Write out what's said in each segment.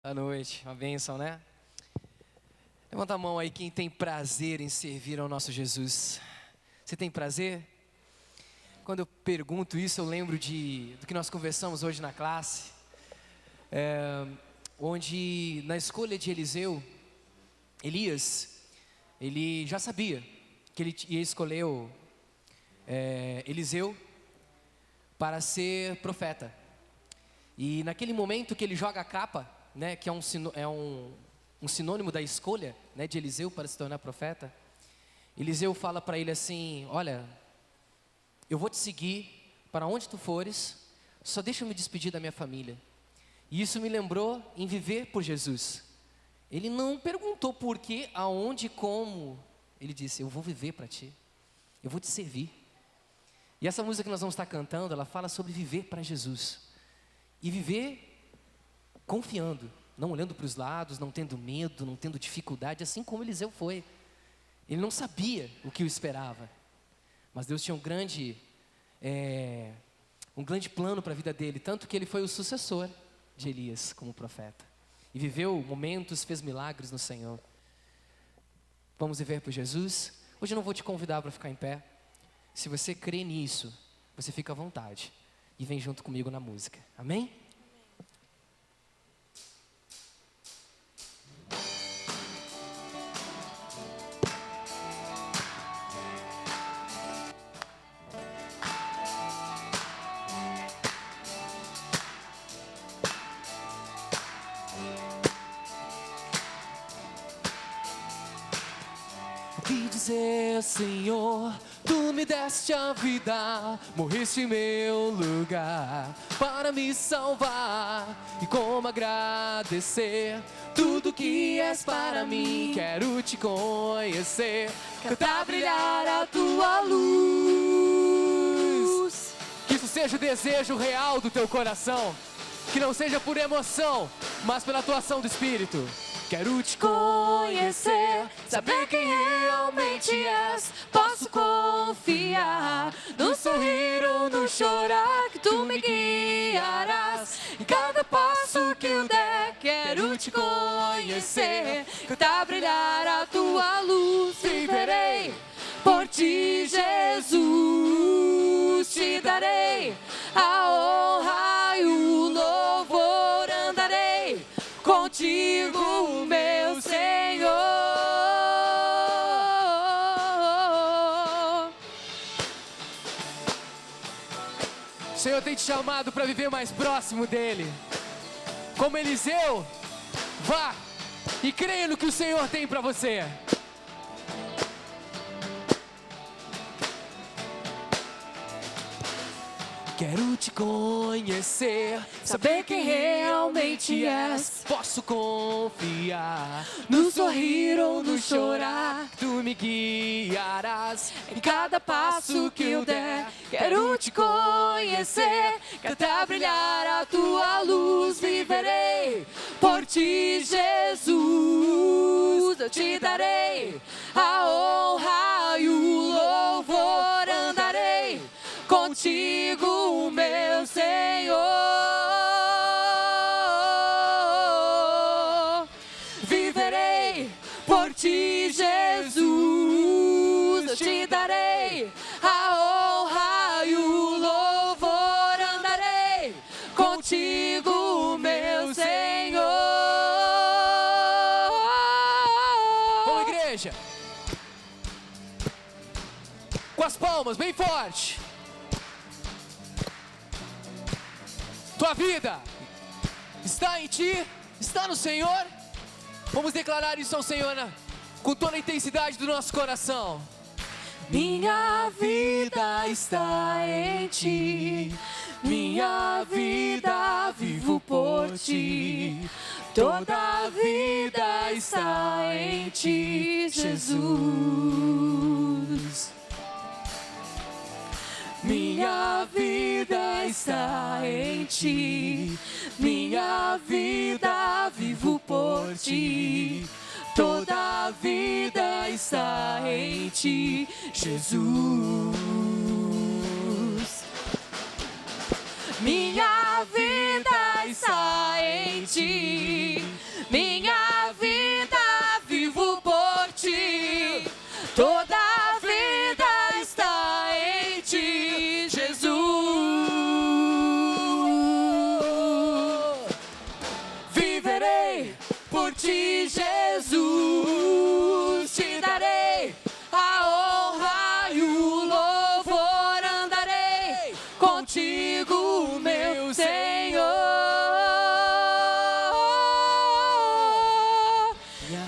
Boa noite, uma bênção, né? Levanta a mão aí quem tem prazer em servir ao nosso Jesus. Você tem prazer? Quando eu pergunto isso, eu lembro do que nós conversamos hoje na classe, onde na escolha de Elias, ele já sabia que ele ia escolher Eliseu para ser profeta. E naquele momento que ele joga a capa, né, que é um sinônimo da escolha, né, de Eliseu para se tornar profeta, Eliseu fala para ele assim: olha, eu vou te seguir para onde tu fores, só deixa eu me despedir da minha família. E isso me lembrou em viver por Jesus. Ele não perguntou por quê, aonde, como. Ele disse: eu vou viver para ti, eu vou te servir. E essa música que nós vamos estar cantando, ela fala sobre viver para Jesus. E viver confiando, não olhando para os lados, não tendo medo, não tendo dificuldade, assim como Eliseu foi. Ele não sabia o que o esperava, mas Deus tinha um grande plano para a vida dele, tanto que ele foi o sucessor de Elias como profeta. E viveu momentos, fez milagres no Senhor. Vamos viver por Jesus? Hoje eu não vou te convidar para ficar em pé. Se você crê nisso, você fica à vontade e vem junto comigo na música. Amém? O que dizer, Senhor? Tu me deste a vida, morreste em meu lugar para me salvar. E como agradecer tudo que és para mim? Quero te conhecer, cantar brilhar a tua luz. Que isso seja o desejo real do teu coração, que não seja por emoção, mas pela atuação do Espírito. Quero te conhecer, saber quem realmente és. Posso confiar no sorrir ou no chorar, que tu me guiarás em cada passo que eu der. Quero te conhecer, cantar brilhar a tua luz. Viverei por ti, Jesus, te darei a honra e o louvor. Andarei contigo, meu Senhor. O Senhor tem te chamado para viver mais próximo dEle. Como Eliseu, vá e creia no que o Senhor tem para você. Quero te conhecer, saber quem realmente és. Posso confiar no sorrir ou no chorar, que tu me guiarás em cada passo que eu der. Quero te conhecer, cantar brilhar a tua luz. Viverei por ti, Jesus, eu te darei a honra e o louvor. Andarei contigo, meu Senhor. Viverei por ti, Jesus. Eu te darei a honra e o louvor. Andarei contigo, meu Senhor. Vamos, igreja. Com as palmas bem forte. Tua vida está em ti, está no Senhor. Vamos declarar isso ao Senhor, né? Com toda a intensidade do nosso coração. Minha vida está em ti, minha vida vivo por ti. Toda a vida está em ti, Jesus. Minha vida está em ti, minha vida vivo por ti. Toda a vida está em ti, Jesus. Minha vida está em ti. Minha vida vivo por ti. Toda a vida está em ti, Jesus. Viverei por ti, Jesus. Te darei a honra e o louvor. Andarei contigo, meu Senhor.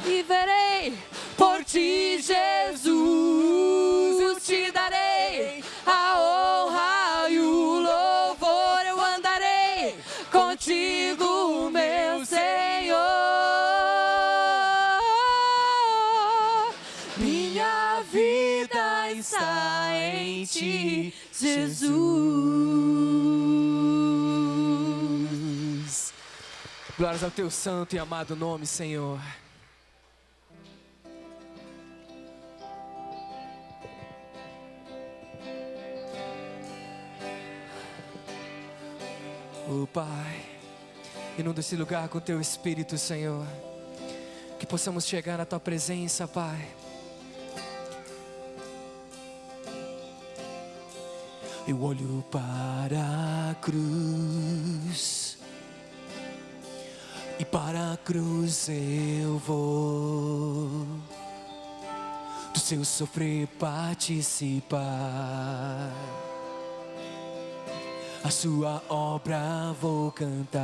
Viverei por ti, Jesus. Eu te darei a honra e o louvor. Eu andarei contigo, meu Senhor. Minha vida está em ti, Jesus. Glórias ao teu santo e amado nome, Senhor. Oh, Pai, inunda esse lugar com teu Espírito, Senhor. Que possamos chegar na tua presença, Pai. Eu olho para a cruz, e para a cruz eu vou, do seu sofrer participar. A sua obra vou cantar.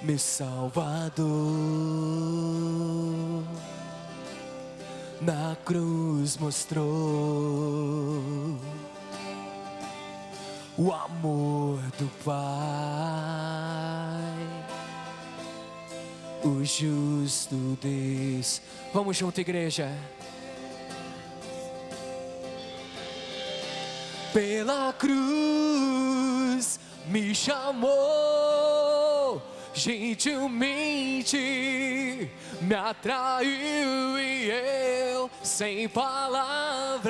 Meu Salvador na cruz mostrou o amor do Pai, o justo Deus. Vamos junto, igreja. Pela cruz me chamou, gentilmente me atraiu, e eu, sem palavras,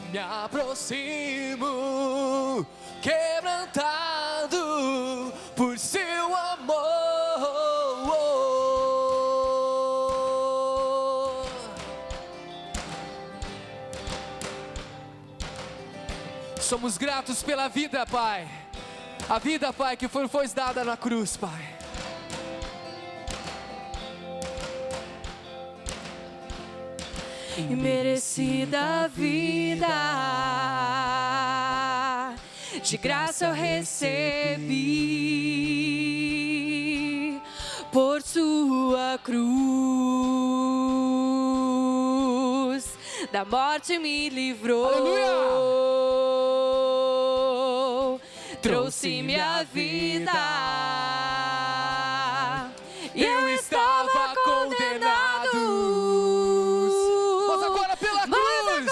me aproximo, quebrantado por seu amor. Somos gratos pela vida, Pai. A vida, Pai, que foi dada na cruz, Pai. Imerecida vida, de graça eu recebi, por sua cruz, da morte me livrou. Aleluia! Trouxe minha vida. Eu estava condenado, mas agora pela cruz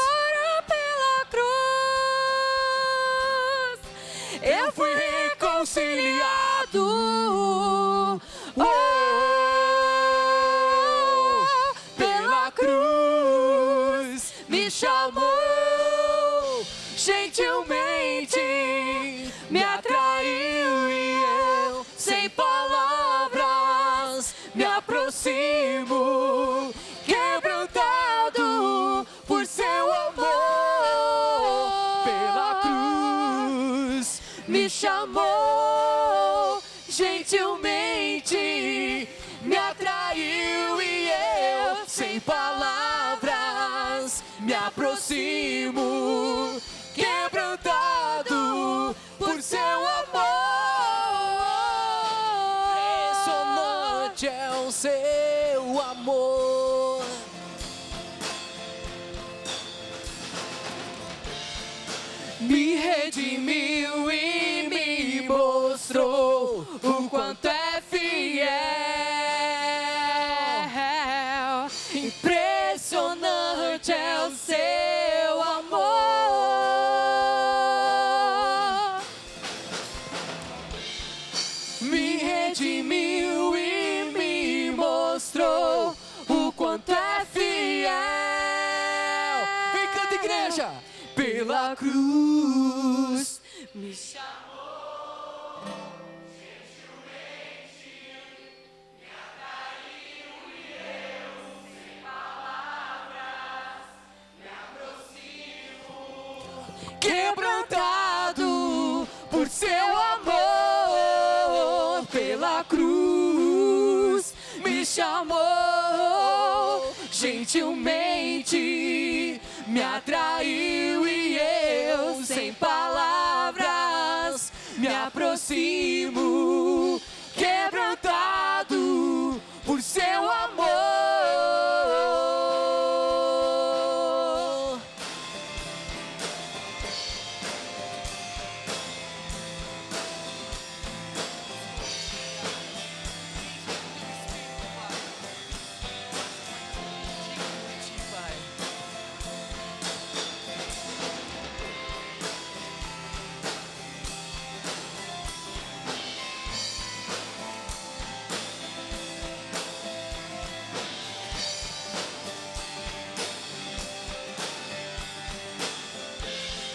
eu fui reconciliado. Pela cruz me chamou, gentilmente me atraiu, e eu, sem palavras, me aproximo, quebrantado por seu amor. Pela cruz me chamou, gentilmente me atraiu, e eu, sem palavras, me aproximo, quebrantado por seu amor. Ressonante é o seu amor. Me redimiu e me mostrou o quanto é fiel. Impressionante é o seu amor. Me redimiu e me mostrou o quanto é fiel. Vem, canta, igreja. Pela cruz me pela cruz me chamou, gentilmente me atraiu e eu, sem palavras, me aproximo, quebrantado por seu amor.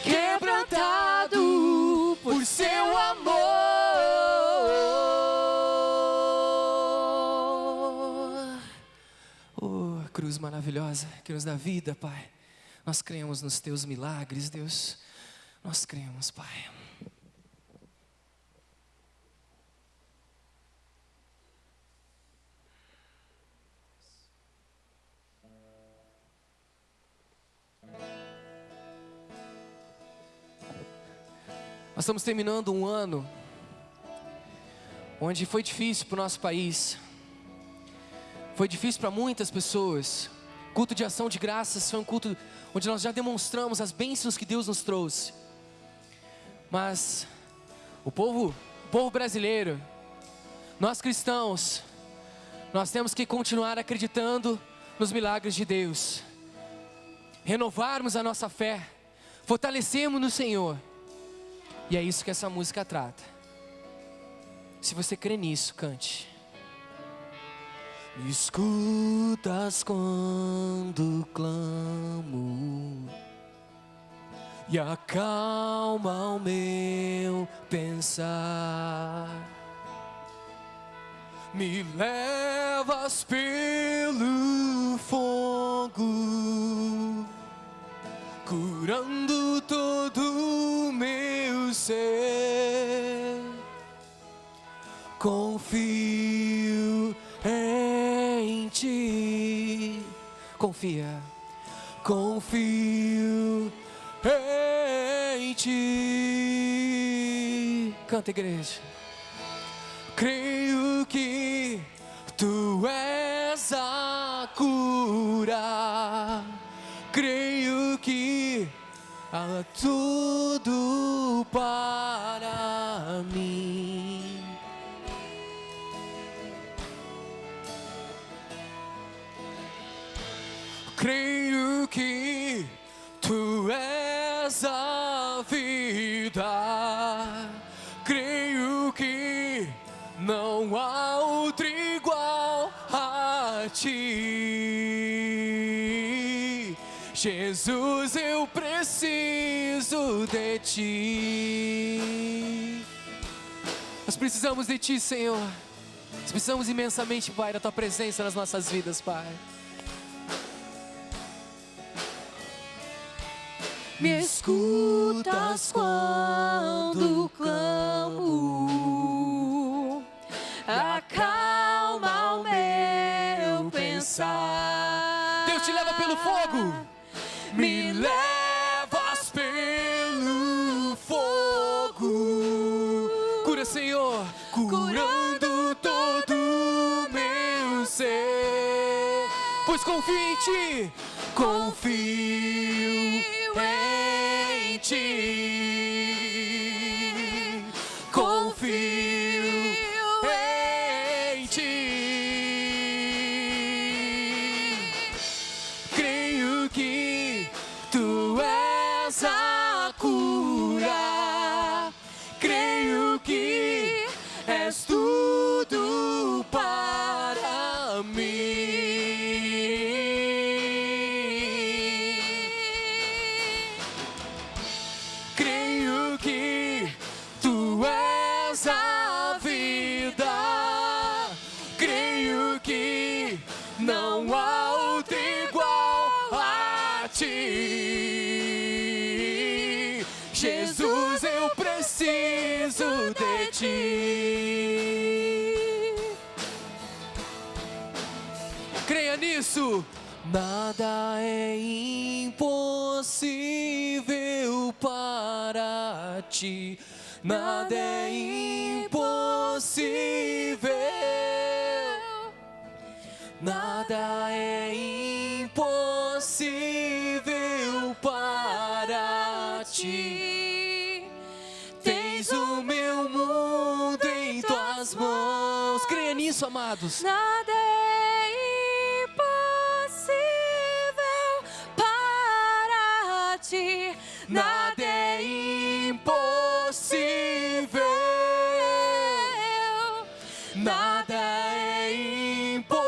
Quebrantado por seu amor. Oh, cruz maravilhosa que nos dá vida, Pai. Nós cremos nos teus milagres, Deus. Nós cremos, Pai. Nós estamos terminando um ano onde foi difícil para o nosso país, foi difícil para muitas pessoas. Culto de ação de graças foi um culto onde nós já demonstramos as bênçãos que Deus nos trouxe. Mas o povo brasileiro, nós cristãos, nós temos que continuar acreditando nos milagres de Deus, renovarmos a nossa fé, fortalecermos no Senhor. E é isso que essa música trata. Se você crê nisso, cante. Me escutas quando clamo e acalma o meu pensar. Me levas pelo fogo, curando todo o meu ser. Confio em ti. Confia. Confio em ti. Canta, igreja. Creio que tu és a cura. Creio que há tudo para mim. Creio que tu és a vida. Creio que não há outro igual a ti. Jesus, eu preciso de ti. Nós precisamos de ti, Senhor. Nós precisamos imensamente, Pai, da tua presença nas nossas vidas, Pai. Me escutas quando clamo, acalma o meu pensar. Deus te leva pelo fogo. Me levas pelo fogo, Cura, Senhor, curando todo o meu ser. pois confio em ti. Confio em ti. Confio em ti. Creio que Tu és a cura. Creio que és tudo para mim. Creio isso. Nada é impossível para ti. Nada é impossível. Nada é impossível para ti. Tens o meu mundo em tuas mãos. Creia nisso, amados. Nada é impossível para ti. Nada é impossível. Nada é impossível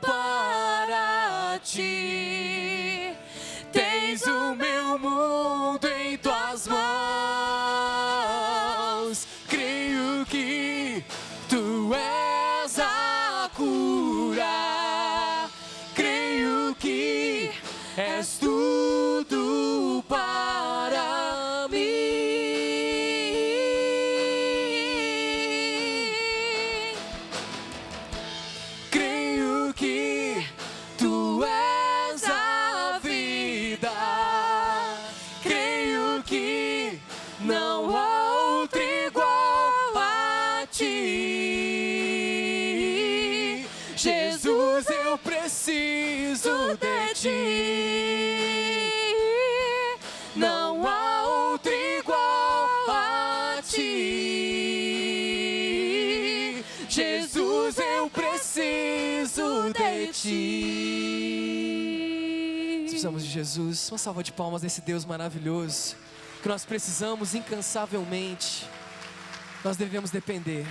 para ti. Tens o meu mundo em tuas mãos. Creio que tu és a cura. Creio que és tudo para mim. Creio que tu és a vida. Creio que não há outro igual a ti. Jesus, eu preciso de ti. Não há outro igual a ti. Jesus, eu preciso de ti. Precisamos de Jesus. Uma salva de palmas desse Deus maravilhoso que nós precisamos incansavelmente. Nós devemos depender.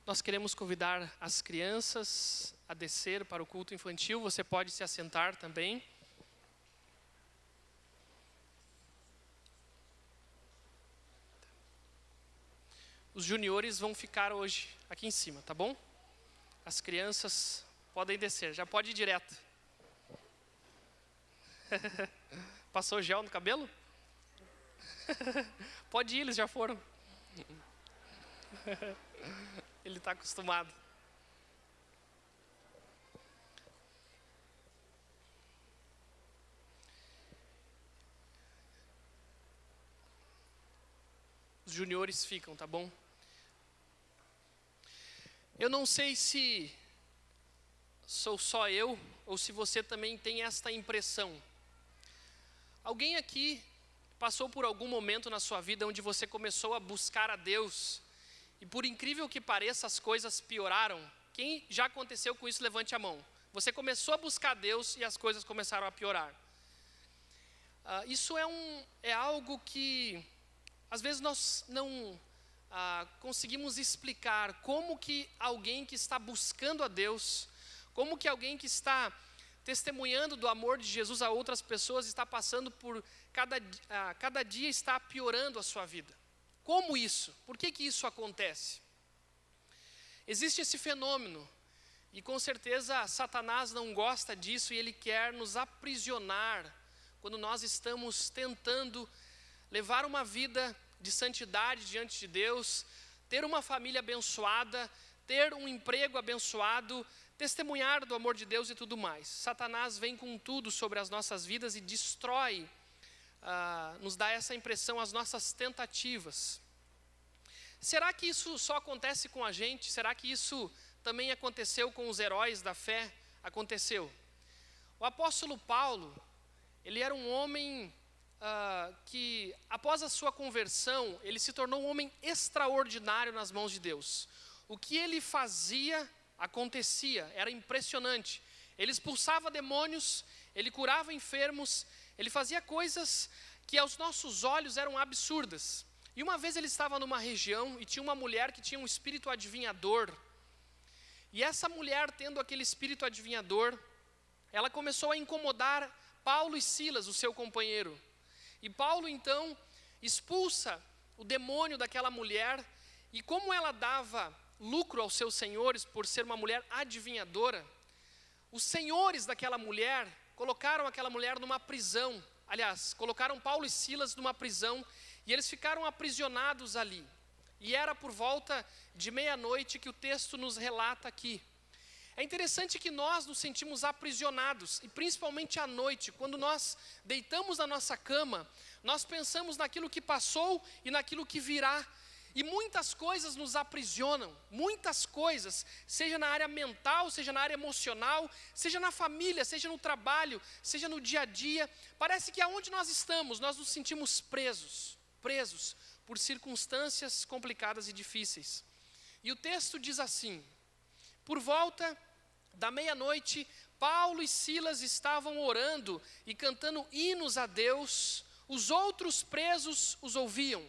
Nós queremos convidar as crianças a descer para o culto infantil. Você pode se assentar também. Os juniores vão ficar hoje aqui em cima, tá bom? As crianças podem descer. Já pode ir direto. Passou gel no cabelo? Pode ir, eles já foram. Ele está acostumado. Os juniores ficam, tá bom? Eu não sei se sou só eu ou se você também tem esta impressão. Alguém aqui passou por algum momento na sua vida onde você começou a buscar a Deus e, por incrível que pareça, as coisas pioraram? Quem já aconteceu com isso, levante a mão. Você começou a buscar a Deus e as coisas começaram a piorar. Isso é algo que às vezes nós não conseguimos explicar como que alguém que está buscando a Deus, como que alguém que está testemunhando do amor de Jesus a outras pessoas está passando por cada dia está piorando a sua vida. Como isso? Por que isso acontece? Existe esse fenômeno e com certeza Satanás não gosta disso e ele quer nos aprisionar quando nós estamos tentando levar uma vida de santidade diante de Deus, ter uma família abençoada, ter um emprego abençoado, testemunhar do amor de Deus e tudo mais. Satanás vem com tudo sobre as nossas vidas e destrói, nos dá essa impressão, as nossas tentativas. Será que isso só acontece com a gente? Será que isso também aconteceu com os heróis da fé? Aconteceu. O apóstolo Paulo, ele era um homem que após a sua conversão, ele se tornou um homem extraordinário nas mãos de Deus. O que ele fazia, acontecia, era impressionante. Ele expulsava demônios, ele curava enfermos, ele fazia coisas que aos nossos olhos eram absurdas. E uma vez ele estava numa região e tinha uma mulher que tinha um espírito adivinhador. E essa mulher, tendo aquele espírito adivinhador, ela começou a incomodar Paulo e Silas, o seu companheiro. E Paulo, então, expulsa o demônio daquela mulher. E como ela dava lucro aos seus senhores por ser uma mulher adivinhadora, os senhores daquela mulher colocaram aquela mulher numa prisão aliás, colocaram Paulo e Silas numa prisão e eles ficaram aprisionados ali. E era por volta de meia-noite que o texto nos relata aqui. É interessante que nós nos sentimos aprisionados, e principalmente à noite, quando nós deitamos na nossa cama, nós pensamos naquilo que passou e naquilo que virá. E muitas coisas nos aprisionam, muitas coisas, seja na área mental, seja na área emocional, seja na família, seja no trabalho, seja no dia a dia. Parece que aonde nós estamos, nós nos sentimos presos por circunstâncias complicadas e difíceis. E o texto diz assim: por volta da meia-noite, Paulo e Silas estavam orando e cantando hinos a Deus, os outros presos os ouviam.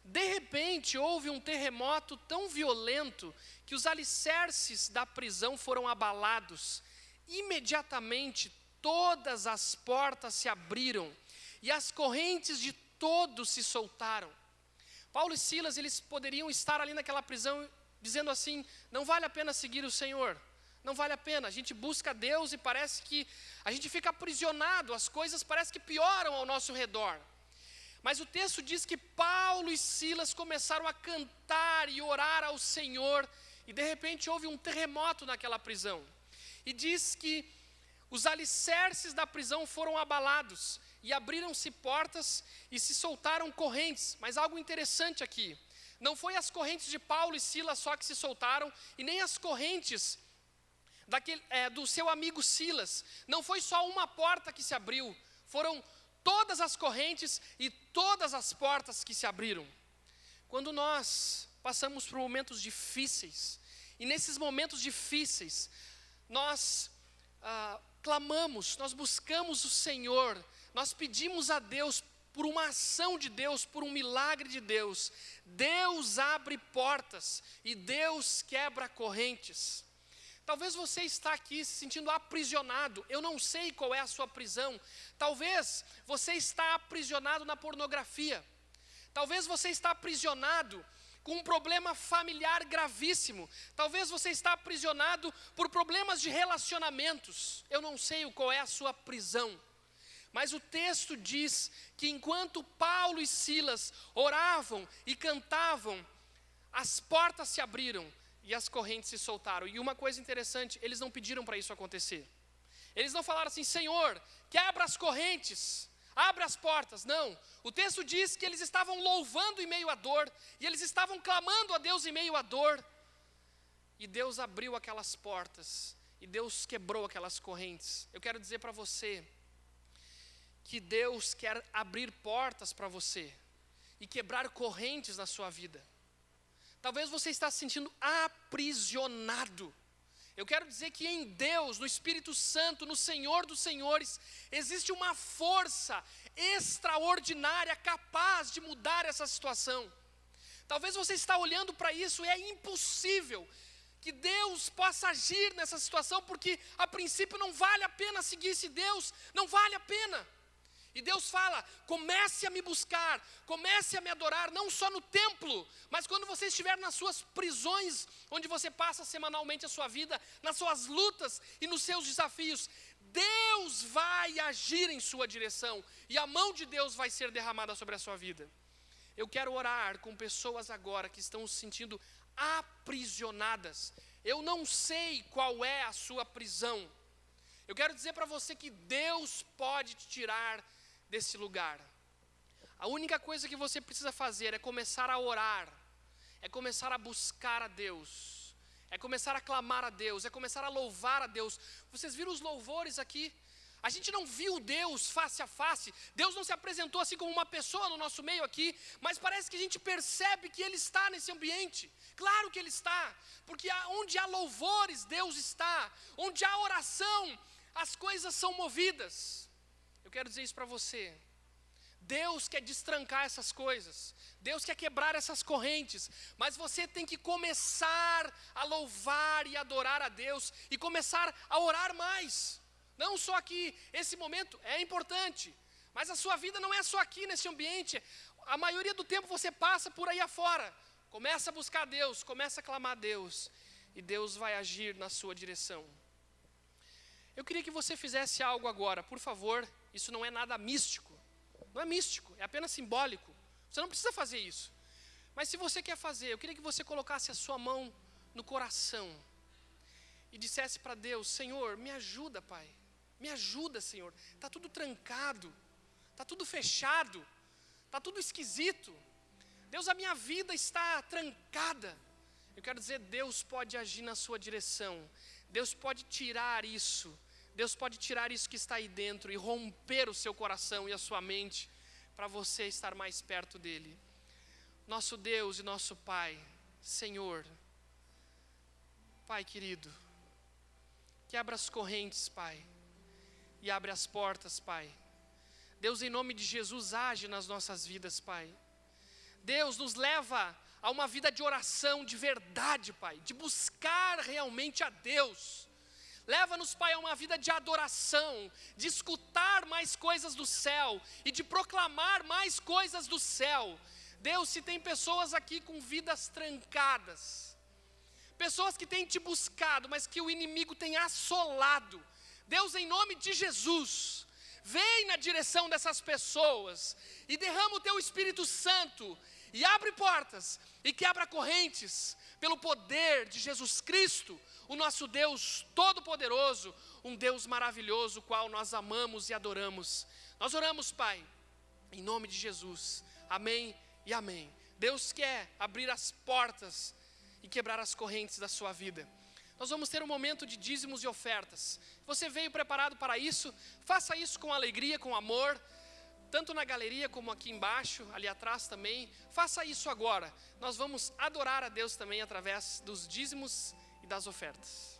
De repente, houve um terremoto tão violento que os alicerces da prisão foram abalados. Imediatamente, todas as portas se abriram e as correntes de todos se soltaram. Paulo e Silas, eles poderiam estar ali naquela prisão dizendo assim: não vale a pena seguir o Senhor, não vale a pena, a gente busca Deus e parece que a gente fica aprisionado, as coisas parecem que pioram ao nosso redor. Mas o texto diz que Paulo e Silas começaram a cantar e orar ao Senhor, e de repente houve um terremoto naquela prisão. E diz que os alicerces da prisão foram abalados, e abriram-se portas e se soltaram correntes. Mas algo interessante aqui, não foi as correntes de Paulo e Silas só que se soltaram, e nem as correntes do seu amigo Silas. Não foi só uma porta que se abriu, foram todas as correntes e todas as portas que se abriram. Quando nós passamos por momentos difíceis, e nesses momentos difíceis, nós clamamos, nós buscamos o Senhor, nós pedimos a Deus por uma ação de Deus, por um milagre de Deus. Deus abre portas e Deus quebra correntes. Talvez você está aqui se sentindo aprisionado, eu não sei qual é a sua prisão. Talvez você está aprisionado na pornografia. Talvez você está aprisionado com um problema familiar gravíssimo. Talvez você está aprisionado por problemas de relacionamentos. Eu não sei qual é a sua prisão. Mas o texto diz que enquanto Paulo e Silas oravam e cantavam, as portas se abriram e as correntes se soltaram. E uma coisa interessante, eles não pediram para isso acontecer. Eles não falaram assim: Senhor, quebra as correntes, abre as portas. Não, o texto diz que eles estavam louvando em meio à dor, e eles estavam clamando a Deus em meio à dor. E Deus abriu aquelas portas, e Deus quebrou aquelas correntes. Eu quero dizer para você que Deus quer abrir portas para você e quebrar correntes na sua vida. Talvez você está se sentindo aprisionado. Eu quero dizer que em Deus, no Espírito Santo, no Senhor dos Senhores, existe uma força extraordinária capaz de mudar essa situação. Talvez você está olhando para isso e é impossível que Deus possa agir nessa situação, porque a princípio não vale a pena seguir esse Deus, não vale a pena. E Deus fala: comece a me buscar, comece a me adorar, não só no templo, mas quando você estiver nas suas prisões, onde você passa semanalmente a sua vida, nas suas lutas e nos seus desafios. Deus vai agir em sua direção, e a mão de Deus vai ser derramada sobre a sua vida. Eu quero orar com pessoas agora que estão se sentindo aprisionadas. Eu não sei qual é a sua prisão. Eu quero dizer para você que Deus pode te tirar desse lugar. A única coisa que você precisa fazer é começar a orar, é começar a buscar a Deus, é começar a clamar a Deus, é começar a louvar a Deus. Vocês viram os louvores aqui? A gente não viu Deus face a face, Deus não se apresentou assim como uma pessoa no nosso meio aqui, mas parece que a gente percebe que Ele está nesse ambiente. Claro que Ele está, porque onde há louvores, Deus está, onde há oração, as coisas são movidas. Eu quero dizer isso para você. Deus quer destrancar essas coisas, Deus quer quebrar essas correntes, mas você tem que começar a louvar e adorar a Deus, e começar a orar mais. Não só aqui, esse momento é importante, mas a sua vida não é só aqui nesse ambiente. A maioria do tempo você passa por aí afora. Começa a buscar a Deus, começa a clamar a Deus, e Deus vai agir na sua direção. Eu queria que você fizesse algo agora, por favor, Isso não é nada místico. Não é místico, é apenas simbólico. Você não precisa fazer isso. Mas se você quer fazer, eu queria que você colocasse a sua mão no coração e dissesse para Deus: Senhor, me ajuda, Pai. Me ajuda, Senhor. Está tudo trancado, está tudo fechado, está tudo esquisito. Deus, a minha vida está trancada. Eu quero dizer, Deus pode agir na sua direção. Deus pode tirar isso. Deus pode tirar isso que está aí dentro e romper o seu coração e a sua mente para você estar mais perto dEle. Nosso Deus e nosso Pai, Senhor, Pai querido, que abra as correntes, Pai, e abre as portas, Pai. Deus, em nome de Jesus, age nas nossas vidas, Pai. Deus, nos leva a uma vida de oração de verdade, Pai, de buscar realmente a Deus. Leva-nos, Pai, a uma vida de adoração, de escutar mais coisas do céu e de proclamar mais coisas do céu. Deus, se tem pessoas aqui com vidas trancadas, pessoas que têm te buscado, mas que o inimigo tem assolado, Deus, em nome de Jesus, vem na direção dessas pessoas e derrama o teu Espírito Santo e abre portas e quebra correntes pelo poder de Jesus Cristo, o nosso Deus Todo-Poderoso, um Deus maravilhoso, o qual nós amamos e adoramos. Nós oramos, Pai, em nome de Jesus. Amém e amém. Deus quer abrir as portas e quebrar as correntes da sua vida. Nós vamos ter um momento de dízimos e ofertas. Você veio preparado para isso? Faça isso com alegria, com amor, tanto na galeria como aqui embaixo, ali atrás também. Faça isso agora. Nós vamos adorar a Deus também através dos dízimos e das ofertas.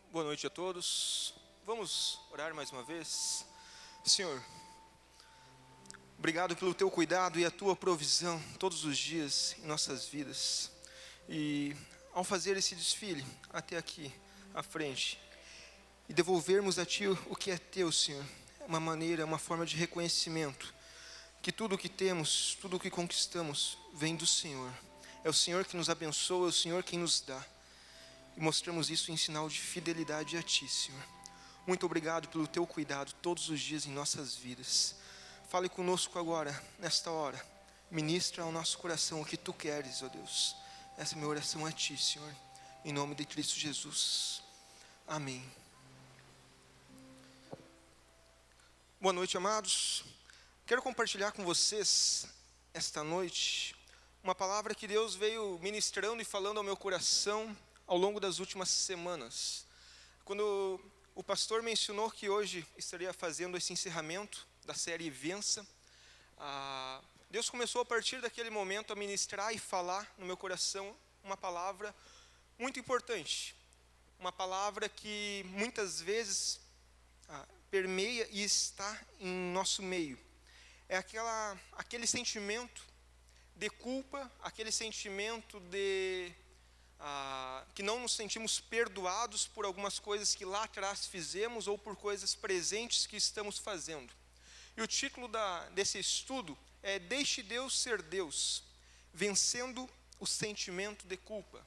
Boa noite a todos. Vamos orar mais uma vez. Senhor, obrigado pelo teu cuidado e a tua provisão todos os dias em nossas vidas. E ao fazer esse desfile até aqui à frente e devolvermos a ti o que é teu, Senhor, é uma maneira, uma forma de reconhecimento que tudo o que temos, tudo o que conquistamos vem do Senhor. É o Senhor que nos abençoa, é o Senhor quem nos dá. E mostramos isso em sinal de fidelidade a Ti, Senhor. Muito obrigado pelo Teu cuidado todos os dias em nossas vidas. Fale conosco agora, nesta hora. Ministra ao nosso coração o que Tu queres, ó Deus. Essa é a minha oração a Ti, Senhor. Em nome de Cristo Jesus. Amém. Boa noite, amados. Quero compartilhar com vocês, esta noite, uma palavra que Deus veio ministrando e falando ao meu coração ao longo das últimas semanas. Quando o pastor mencionou que hoje estaria fazendo esse encerramento da série Vença, Deus começou a partir daquele momento a ministrar e falar no meu coração uma palavra muito importante, uma palavra que muitas vezes permeia e está em nosso meio. É aquele sentimento de culpa, aquele sentimento de que não nos sentimos perdoados por algumas coisas que lá atrás fizemos ou por coisas presentes que estamos fazendo. E o título desse estudo é Deixe Deus ser Deus, vencendo o sentimento de culpa.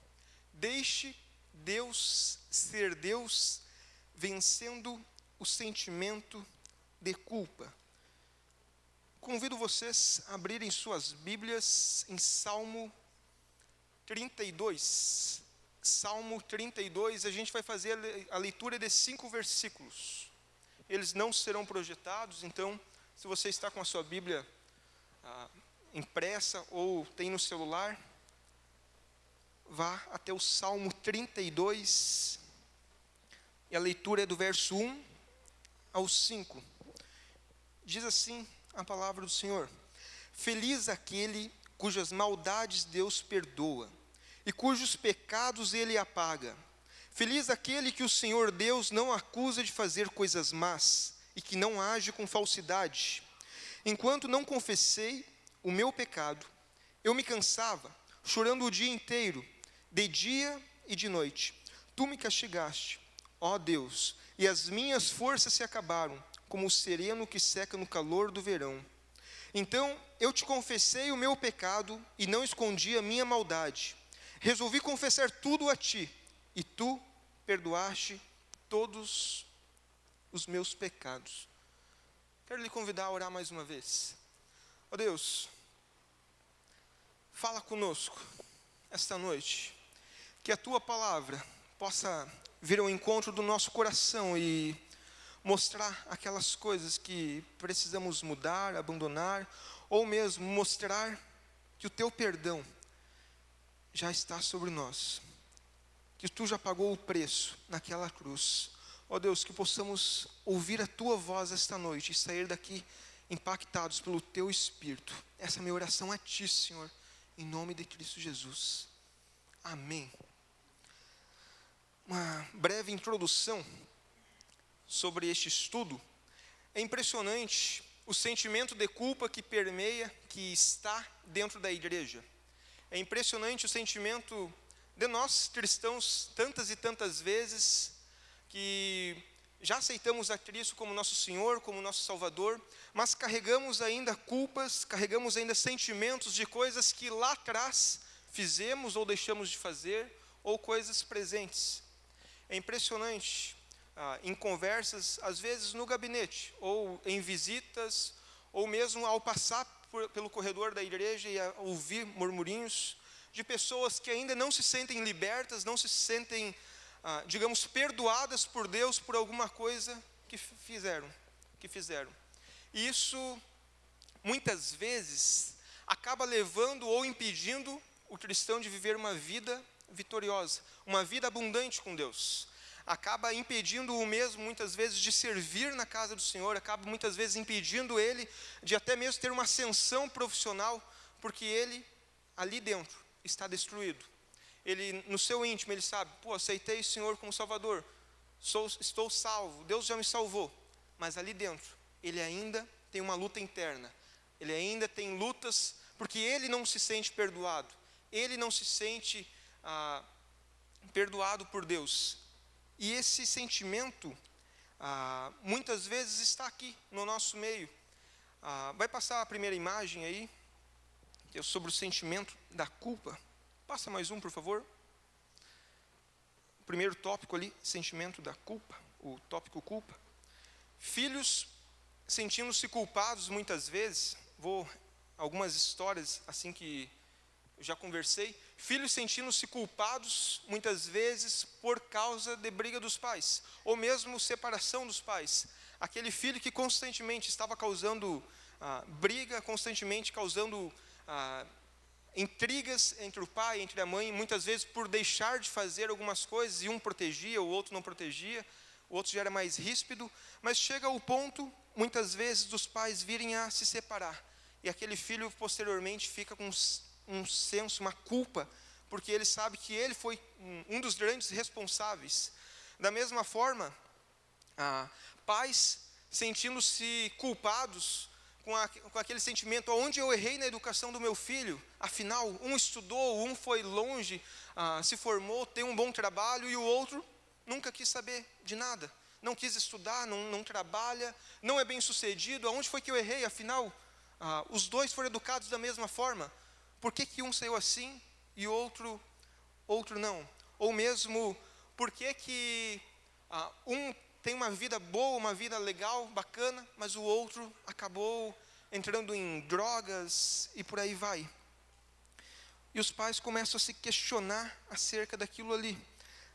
Deixe Deus ser Deus, vencendo o sentimento de culpa. Convido vocês a abrirem suas Bíblias em Salmo 32. Salmo 32, a gente vai fazer a leitura de 5 versículos. Eles não serão projetados, então, se você está com a sua Bíblia impressa ou tem no celular, vá até o Salmo 32, e a leitura é do verso 1 ao 5. Diz assim a palavra do Senhor: Feliz aquele cujas maldades Deus perdoa, e cujos pecados Ele apaga. Feliz aquele que o Senhor Deus não acusa de fazer coisas más, e que não age com falsidade. Enquanto não confessei o meu pecado, eu me cansava, chorando o dia inteiro, de dia e de noite. Tu me castigaste, ó Deus, e as minhas forças se acabaram, como o sereno que seca no calor do verão. Então eu te confessei o meu pecado e não escondi a minha maldade. Resolvi confessar tudo a ti, e tu perdoaste todos os meus pecados. Quero lhe convidar a orar mais uma vez. Ó Deus, fala conosco esta noite, que a tua palavra possa vir ao encontro do nosso coração e mostrar aquelas coisas que precisamos mudar, abandonar, ou mesmo mostrar que o teu perdão já está sobre nós, que tu já pagou o preço naquela cruz. Ó Deus, que possamos ouvir a tua voz esta noite e sair daqui impactados pelo teu Espírito. Essa é a minha oração a ti, Senhor, em nome de Cristo Jesus. Amém. Uma breve introdução sobre este estudo. É impressionante o sentimento de culpa que permeia, que está dentro da igreja. É impressionante o sentimento de nós cristãos, tantas e tantas vezes, que já aceitamos a Cristo como nosso Senhor, como nosso Salvador, mas carregamos ainda culpas, carregamos ainda sentimentos de coisas que lá atrás fizemos ou deixamos de fazer, ou coisas presentes. É impressionante, em conversas, às vezes no gabinete, ou em visitas, ou mesmo ao passar pelo corredor da igreja e a ouvir murmurinhos de pessoas que ainda não se sentem libertas, não se sentem, digamos, perdoadas por Deus por alguma coisa que fizeram. E isso, muitas vezes, acaba levando ou impedindo o cristão de viver uma vida vitoriosa, uma vida abundante com Deus. Acaba impedindo o mesmo, muitas vezes, de servir na casa do Senhor, acaba muitas vezes impedindo ele de até mesmo ter uma ascensão profissional, porque ele, ali dentro, está destruído. Ele, no seu íntimo, ele sabe, aceitei o Senhor como Salvador, estou salvo, Deus já me salvou, mas ali dentro, ele ainda tem uma luta interna, ele ainda tem lutas, porque ele não se sente perdoado, ele não se sente perdoado por Deus. E esse sentimento, muitas vezes está aqui no nosso meio. Vai passar a primeira imagem aí, que é sobre o sentimento da culpa. Passa mais um, por favor. O primeiro tópico ali, sentimento da culpa, o tópico culpa. Filhos sentindo-se culpados muitas vezes, algumas histórias assim que eu já conversei, filhos sentindo-se culpados muitas vezes por causa de briga dos pais, ou mesmo separação dos pais. Aquele filho que constantemente estava causando briga, constantemente causando intrigas entre o pai, entre a mãe, muitas vezes por deixar de fazer algumas coisas, e um protegia, o outro não protegia, o outro já era mais ríspido, mas chega ao ponto, muitas vezes, dos pais virem a se separar, e aquele filho posteriormente fica com um senso, uma culpa, porque ele sabe que ele foi um dos grandes responsáveis. Da mesma forma, pais sentindo-se culpados com aquele sentimento, onde eu errei na educação do meu filho, afinal, um estudou, um foi longe, se formou, tem um bom trabalho, e o outro nunca quis saber de nada, não quis estudar, não trabalha, não é bem sucedido. Aonde foi que eu errei? Afinal, os dois foram educados da mesma forma, por que um saiu assim e outro não? Ou mesmo, por que um tem uma vida boa, uma vida legal, bacana, mas o outro acabou entrando em drogas e por aí vai. E os pais começam a se questionar acerca daquilo ali.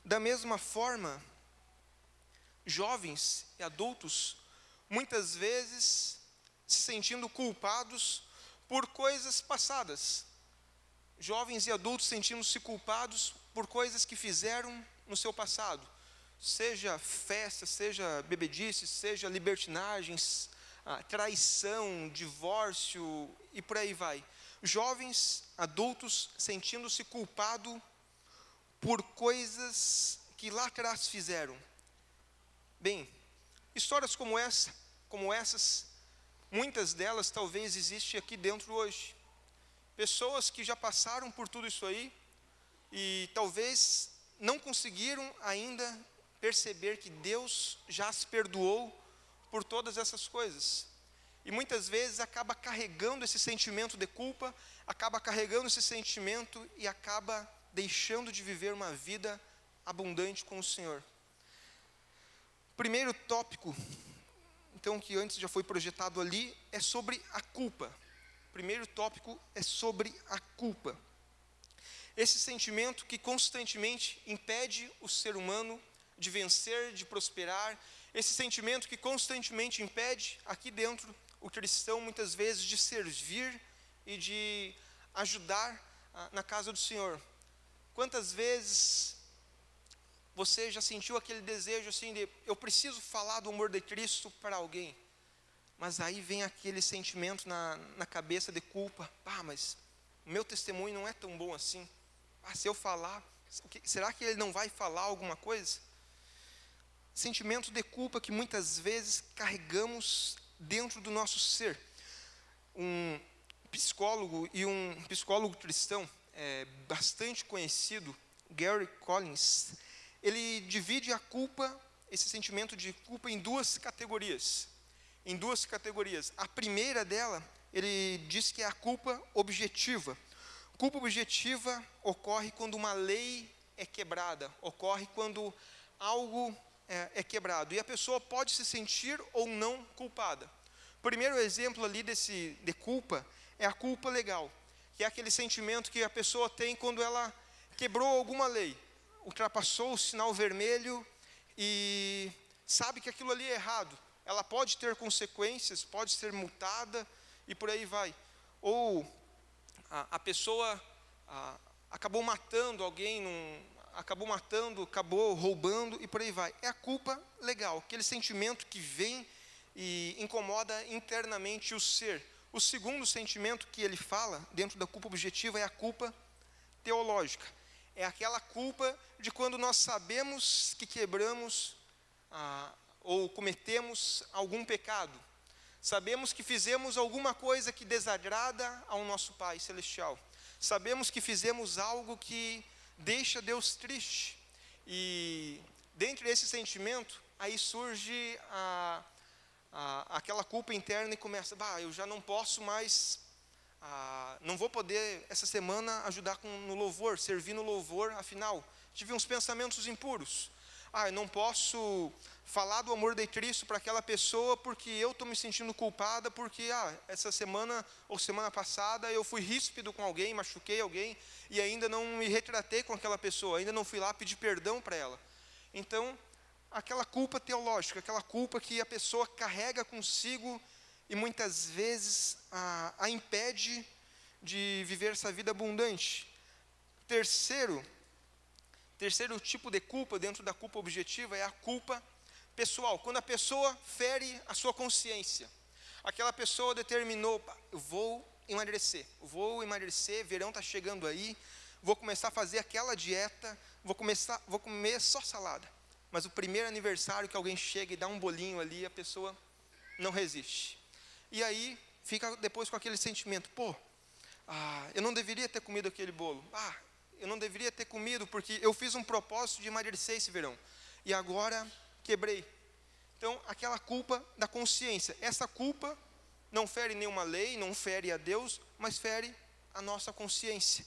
Da mesma forma, jovens e adultos, muitas vezes se sentindo culpados por coisas passadas. jovens e adultos sentindo-se culpados por coisas que fizeram no seu passado, seja festa, seja bebedice, seja libertinagens, traição, divórcio e por aí vai. Jovens, adultos sentindo-se culpados por coisas que lá atrás fizeram. Bem, histórias como essas, muitas delas talvez existem aqui dentro hoje. Pessoas que já passaram por tudo isso aí e talvez não conseguiram ainda perceber que Deus já as perdoou por todas essas coisas. E muitas vezes acaba carregando esse sentimento de culpa, acaba carregando esse sentimento e acaba deixando de viver uma vida abundante com o Senhor. Primeiro tópico, então, que antes já foi projetado ali, é sobre a culpa. Primeiro tópico é sobre a culpa. Esse sentimento que constantemente impede o ser humano de vencer, de prosperar. Esse sentimento que constantemente impede, aqui dentro, o cristão muitas vezes de servir e de ajudar na casa do Senhor. Quantas vezes você já sentiu aquele desejo assim de, eu preciso falar do amor de Cristo para alguém, mas aí vem aquele sentimento na cabeça de culpa, mas o meu testemunho não é tão bom assim, se eu falar, será que ele não vai falar alguma coisa? Sentimento de culpa que muitas vezes carregamos dentro do nosso ser. Um psicólogo cristão bastante conhecido, Gary Collins, ele divide a culpa, esse sentimento de culpa, em duas categorias. A primeira dela, ele diz que é a culpa objetiva. Culpa objetiva ocorre quando uma lei é quebrada, ocorre quando algo é quebrado, e a pessoa pode se sentir ou não culpada. O primeiro exemplo ali de culpa é a culpa legal, que é aquele sentimento que a pessoa tem quando ela quebrou alguma lei, ultrapassou o sinal vermelho e sabe que aquilo ali é errado. Ela pode ter consequências, pode ser multada e por aí vai. Ou a pessoa acabou matando alguém, acabou roubando e por aí vai. É a culpa legal, aquele sentimento que vem e incomoda internamente o ser. O segundo sentimento que ele fala, dentro da culpa objetiva, é a culpa teológica. É aquela culpa de quando nós sabemos que quebramos ou cometemos algum pecado. Sabemos que fizemos alguma coisa que desagrada ao nosso Pai Celestial. Sabemos que fizemos algo que deixa Deus triste. E dentro desse sentimento, aí surge aquela culpa interna e começa, eu já não posso mais, não vou poder essa semana ajudar no louvor, servir no louvor, afinal, tive uns pensamentos impuros. Eu não posso falar do amor de Cristo para aquela pessoa porque eu estou me sentindo culpada, porque essa semana ou semana passada eu fui ríspido com alguém, machuquei alguém e ainda não me retratei com aquela pessoa, ainda não fui lá pedir perdão para ela. Então, aquela culpa teológica, aquela culpa que a pessoa carrega consigo e muitas vezes a impede de viver essa vida abundante. Terceiro tipo de culpa dentro da culpa objetiva é a culpa pessoal, quando a pessoa fere a sua consciência. Aquela pessoa determinou, eu vou emagrecer, verão está chegando aí, vou começar a fazer aquela dieta, vou comer só salada. Mas o primeiro aniversário que alguém chega e dá um bolinho ali, a pessoa não resiste. E aí fica depois com aquele sentimento, eu não deveria ter comido aquele bolo. Eu não deveria ter comido porque eu fiz um propósito de emagrecer esse verão. E agora quebrei. Então, aquela culpa da consciência. Essa culpa não fere nenhuma lei, não fere a Deus, mas fere a nossa consciência.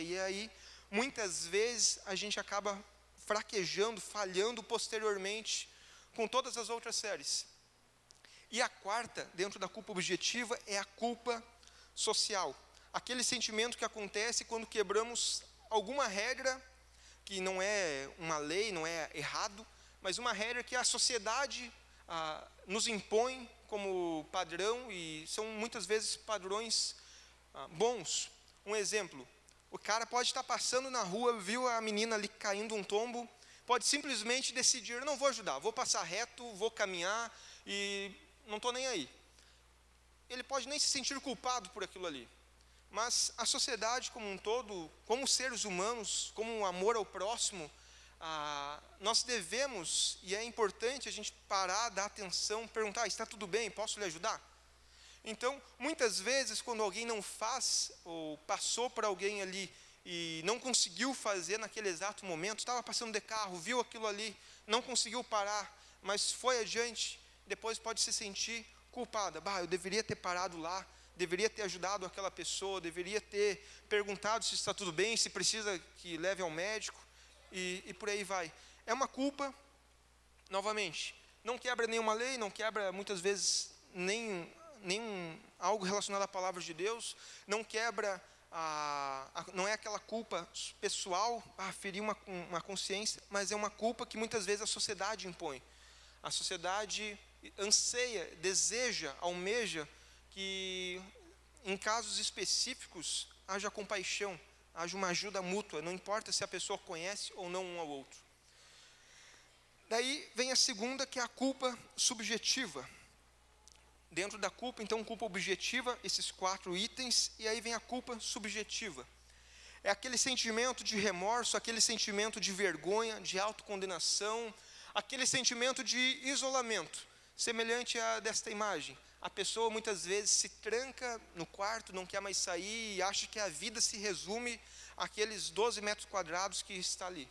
E aí, muitas vezes, a gente acaba fraquejando, falhando posteriormente com todas as outras séries. E a quarta, dentro da culpa objetiva, é a culpa social. Aquele sentimento que acontece quando quebramos alguma regra, que não é uma lei, não é errado, mas uma regra que a sociedade nos impõe como padrão, e são muitas vezes padrões bons. Um exemplo, o cara pode estar passando na rua, viu a menina ali caindo um tombo, pode simplesmente decidir, não vou ajudar, vou passar reto, vou caminhar e não estou nem aí. Ele pode nem se sentir culpado por aquilo ali. Mas a sociedade como um todo, como seres humanos, como um amor ao próximo, nós devemos, e é importante a gente parar, dar atenção, perguntar, está tudo bem, posso lhe ajudar? Então, muitas vezes, quando alguém não faz, ou passou por alguém ali, e não conseguiu fazer naquele exato momento, estava passando de carro, viu aquilo ali, não conseguiu parar, mas foi adiante, depois pode se sentir culpada. Eu deveria ter parado lá, deveria ter ajudado aquela pessoa, deveria ter perguntado se está tudo bem, se precisa que leve ao médico, e por aí vai. É uma culpa, novamente, não quebra nenhuma lei, não quebra muitas vezes nem algo relacionado à palavra de Deus, não quebra, não é aquela culpa pessoal, ferir uma consciência, mas é uma culpa que muitas vezes a sociedade impõe. A sociedade anseia, deseja, almeja que em casos específicos haja compaixão, haja uma ajuda mútua, não importa se a pessoa conhece ou não um ao outro. Daí vem a segunda, que é a culpa subjetiva. Dentro da culpa, então, culpa objetiva, esses 4 itens, e aí vem a culpa subjetiva. É aquele sentimento de remorso, aquele sentimento de vergonha, de autocondenação, aquele sentimento de isolamento, semelhante a desta imagem. A pessoa muitas vezes se tranca no quarto, não quer mais sair e acha que a vida se resume àqueles 12 metros quadrados que está ali.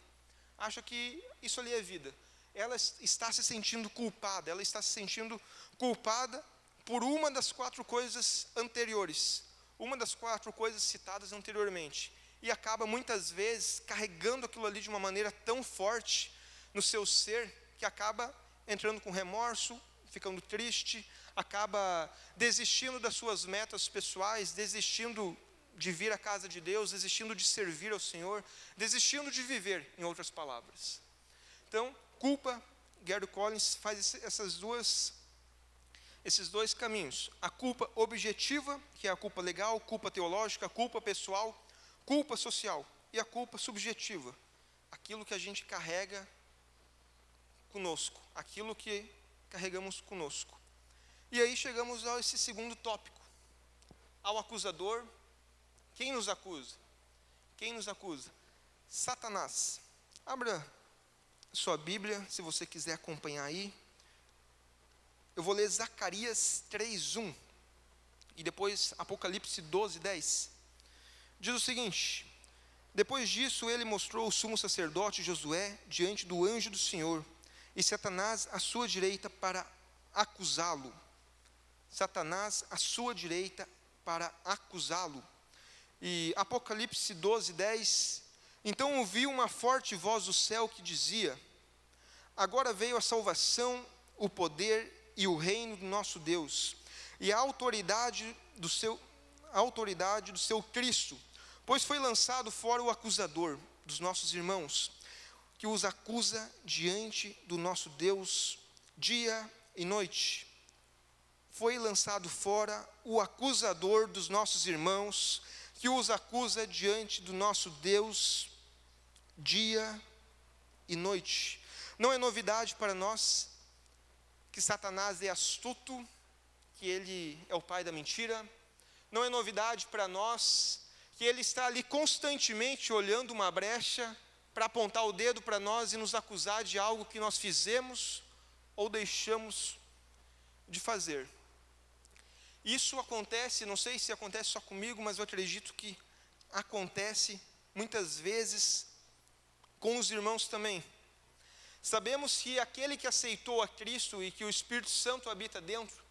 Acha que isso ali é vida. Ela está se sentindo culpada, ela está se sentindo culpada por uma das 4 coisas anteriores, uma das 4 coisas citadas anteriormente. E acaba muitas vezes carregando aquilo ali de uma maneira tão forte no seu ser, que acaba entrando com remorso, ficando triste, acaba desistindo das suas metas pessoais, desistindo de vir à casa de Deus, desistindo de servir ao Senhor, desistindo de viver, em outras palavras. Então, culpa, Gary Collins faz esses 2 caminhos. A culpa objetiva, que é a culpa legal, culpa teológica, culpa pessoal, culpa social. E a culpa subjetiva, aquilo que a gente carrega conosco, aquilo que carregamos conosco. E aí chegamos a esse segundo tópico, ao acusador. Quem nos acusa? Quem nos acusa? Satanás. Abra sua Bíblia, se você quiser acompanhar aí. Eu vou ler Zacarias 3:1 e depois Apocalipse 12:10. Diz o seguinte: depois disso ele mostrou o sumo sacerdote Josué diante do anjo do Senhor, e Satanás à sua direita para acusá-lo. Satanás à sua direita para acusá-lo. E Apocalipse 12:10, então ouvi uma forte voz do céu que dizia: agora veio a salvação, o poder e o reino do nosso Deus, e a autoridade do seu Cristo, pois foi lançado fora o acusador dos nossos irmãos, que os acusa diante do nosso Deus dia e noite. Foi lançado fora o acusador dos nossos irmãos, que os acusa diante do nosso Deus dia e noite. Não é novidade para nós que Satanás é astuto, que ele é o pai da mentira. Não é novidade para nós que ele está ali constantemente olhando uma brecha para apontar o dedo para nós e nos acusar de algo que nós fizemos ou deixamos de fazer. Isso acontece, não sei se acontece só comigo, mas eu acredito que acontece muitas vezes com os irmãos também. Sabemos que aquele que aceitou a Cristo e que o Espírito Santo habita dentro,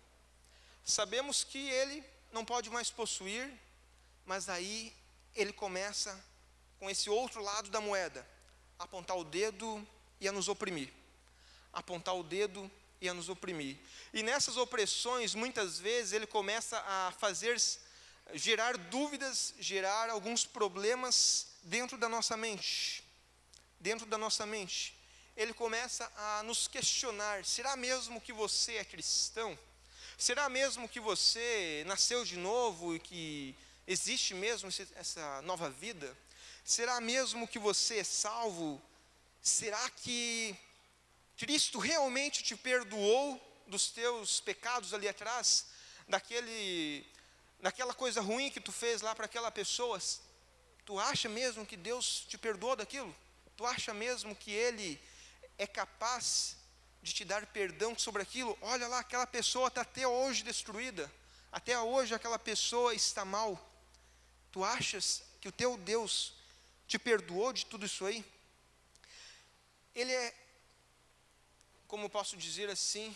sabemos que ele não pode mais possuir, mas aí ele começa com esse outro lado da moeda, a apontar o dedo e a nos oprimir. Apontar o dedo e a nos oprimir. E nessas opressões, muitas vezes, ele começa a gerar dúvidas, gerar alguns problemas dentro da nossa mente. Dentro da nossa mente. Ele começa a nos questionar: será mesmo que você é cristão? Será mesmo que você nasceu de novo e que Existe mesmo essa nova vida? Será mesmo que você é salvo? Será que Cristo realmente te perdoou dos teus pecados ali atrás? Daquela coisa ruim que tu fez lá para aquela pessoa? Tu acha mesmo que Deus te perdoou daquilo? Tu acha mesmo que Ele é capaz de te dar perdão sobre aquilo? Olha lá, aquela pessoa está até hoje destruída. Até hoje aquela pessoa está mal. Tu achas que o teu Deus te perdoou de tudo isso aí? Ele é, como posso dizer assim,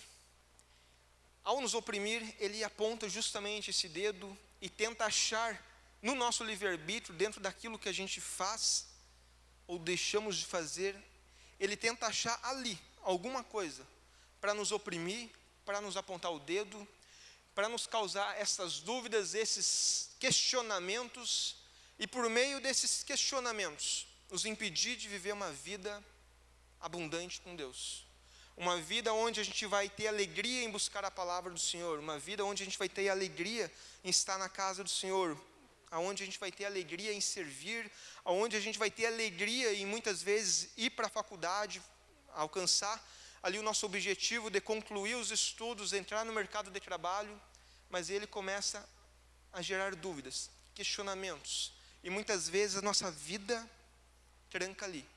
ao nos oprimir, Ele aponta justamente esse dedo e tenta achar no nosso livre-arbítrio, dentro daquilo que a gente faz ou deixamos de fazer, Ele tenta achar ali alguma coisa para nos oprimir, para nos apontar o dedo, para nos causar essas dúvidas, esses questionamentos, e por meio desses questionamentos, nos impedir de viver uma vida abundante com Deus. Uma vida onde a gente vai ter alegria em buscar a palavra do Senhor, uma vida onde a gente vai ter alegria em estar na casa do Senhor, aonde a gente vai ter alegria em servir, aonde a gente vai ter alegria em muitas vezes ir para a faculdade, alcançar ali o nosso objetivo de concluir os estudos, entrar no mercado de trabalho, mas ele começa a gerar dúvidas, questionamentos, e muitas vezes a nossa vida tranca ali,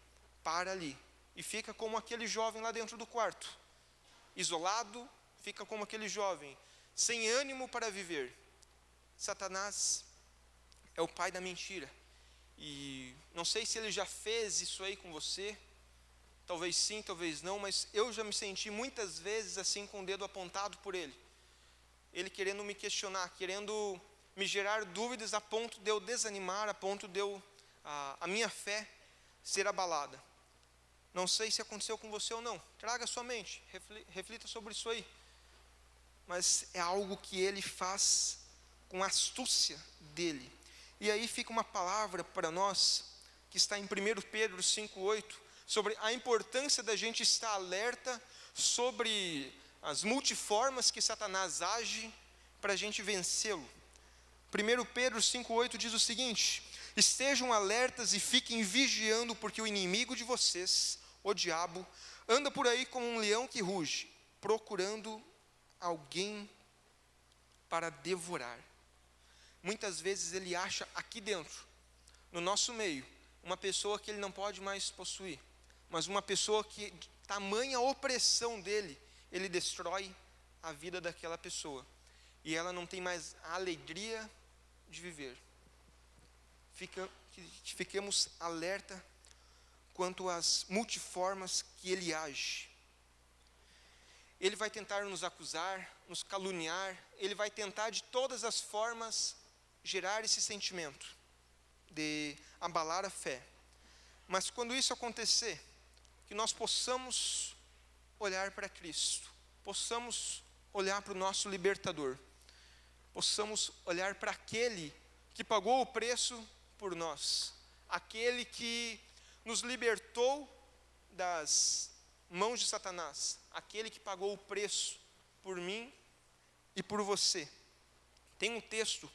para ali, e fica como aquele jovem lá dentro do quarto, isolado, fica como aquele jovem, sem ânimo para viver. Satanás é o pai da mentira, e não sei se ele já fez isso aí com você, talvez sim, talvez não, mas eu já me senti muitas vezes assim com o dedo apontado por ele querendo me questionar, querendo me gerar dúvidas a ponto de eu desanimar, a ponto de a minha fé ser abalada. Não sei se aconteceu com você ou não, traga a sua mente, reflita sobre isso aí, mas é algo que ele faz com a astúcia dele. E aí fica uma palavra para nós, que está em 1 Pedro 5,8, sobre a importância da gente estar alerta sobre as multiformas que Satanás age para a gente vencê-lo. 1 Pedro 5,8 diz o seguinte: estejam alertas e fiquem vigiando, porque o inimigo de vocês, o diabo, anda por aí como um leão que ruge, procurando alguém para devorar. Muitas vezes ele acha aqui dentro, no nosso meio, uma pessoa que ele não pode mais possuir, mas uma pessoa que, tamanha opressão dele, ele destrói a vida daquela pessoa, e ela não tem mais a alegria de viver. Fiquemos alerta quanto às multiformas que ele age. Ele vai tentar nos acusar, nos caluniar, ele vai tentar de todas as formas gerar esse sentimento de abalar a fé. Mas quando isso acontecer, que nós possamos olhar para Cristo, possamos olhar para o nosso libertador, possamos olhar para aquele que pagou o preço por nós, aquele que nos libertou das mãos de Satanás, aquele que pagou o preço por mim e por você. Tem um texto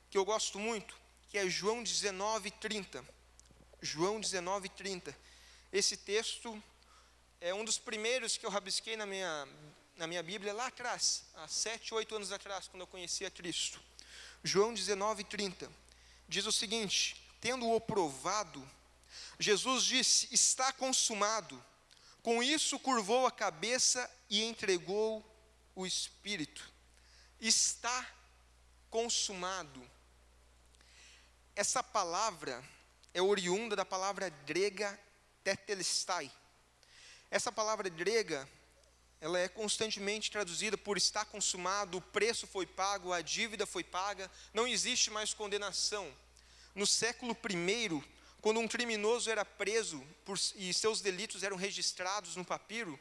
que eu gosto muito, que é João 19:30. João 19:30. Esse texto é um dos primeiros que eu rabisquei na minha Bíblia lá atrás, há 7, 8 anos atrás, quando eu conhecia Cristo. João 19:30 diz o seguinte: tendo-o provado, Jesus disse: está consumado. Com isso curvou a cabeça e entregou o Espírito. Está consumado. Essa palavra é oriunda da palavra grega tetelestai. Essa palavra grega, ela é constantemente traduzida por estar consumado, o preço foi pago, a dívida foi paga, não existe mais condenação. No século I, quando um criminoso era preso e seus delitos eram registrados no papiro,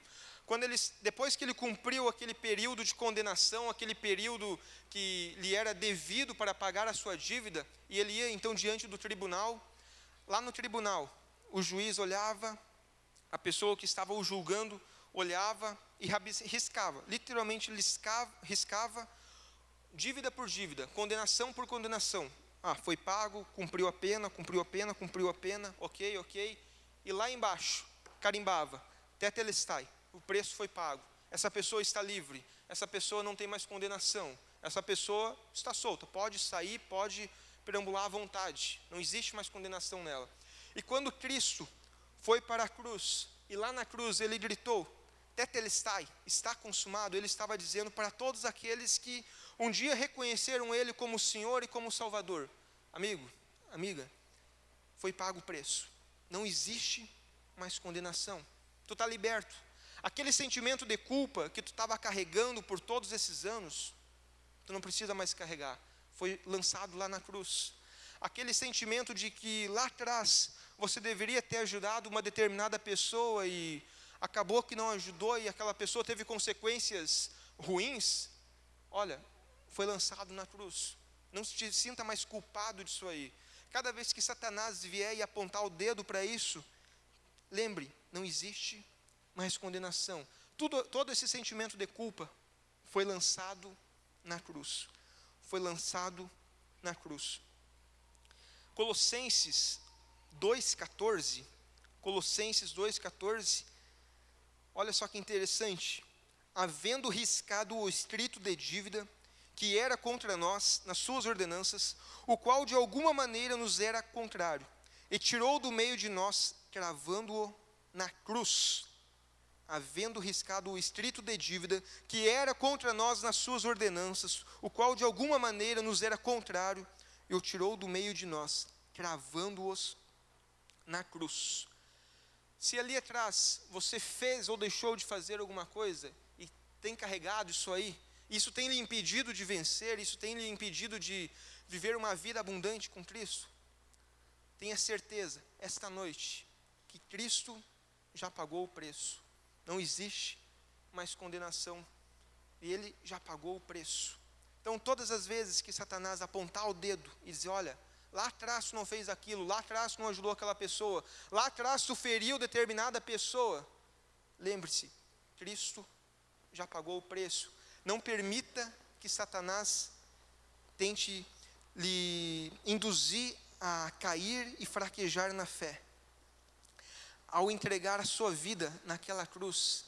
depois que ele cumpriu aquele período de condenação, aquele período que lhe era devido para pagar a sua dívida, e ele ia então diante do tribunal, lá no tribunal, o juiz olhava, a pessoa que estava o julgando olhava e riscava, literalmente riscava dívida por dívida, condenação por condenação. Foi pago, cumpriu a pena, ok. E lá embaixo, carimbava, tetelestai, o preço foi pago. Essa pessoa está livre, essa pessoa não tem mais condenação, essa pessoa está solta, pode sair, pode perambular à vontade, não existe mais condenação nela. E quando Cristo foi para a cruz, e lá na cruz ele gritou, tetelestai, está consumado, ele estava dizendo para todos aqueles que um dia reconheceram ele como Senhor e como Salvador: amigo, amiga, foi pago o preço, não existe mais condenação, tu está liberto. Aquele sentimento de culpa que tu estava carregando por todos esses anos, tu não precisa mais carregar, foi lançado lá na cruz. Aquele sentimento de que lá atrás você deveria ter ajudado uma determinada pessoa e acabou que não ajudou e aquela pessoa teve consequências ruins, olha, foi lançado na cruz. Não se sinta mais culpado disso aí. Cada vez que Satanás vier e apontar o dedo para isso, lembre, não existe mais condenação. Todo esse sentimento de culpa foi lançado na cruz. Foi lançado na cruz. Colossenses 2,14. Colossenses 2,14. Olha só que interessante. Havendo riscado o escrito de dívida que era contra nós nas suas ordenanças, o qual de alguma maneira nos era contrário, e tirou do meio de nós, cravando-o na cruz. Havendo riscado o escrito de dívida que era contra nós nas suas ordenanças, o qual de alguma maneira nos era contrário, e o tirou do meio de nós, cravando-os na cruz. Se ali atrás você fez ou deixou de fazer alguma coisa e tem carregado isso aí, isso tem lhe impedido de vencer, isso tem lhe impedido de viver uma vida abundante com Cristo, tenha certeza, esta noite, que Cristo já pagou o preço. Não existe mais condenação. E Ele já pagou o preço. Então, todas as vezes que Satanás apontar o dedo e dizer, olha, lá atrás tu não fez aquilo, lá atrás tu não ajudou aquela pessoa, lá atrás tu feriu determinada pessoa, lembre-se, Cristo já pagou o preço. Não permita que Satanás tente lhe induzir a cair e fraquejar na fé. Ao entregar a sua vida naquela cruz,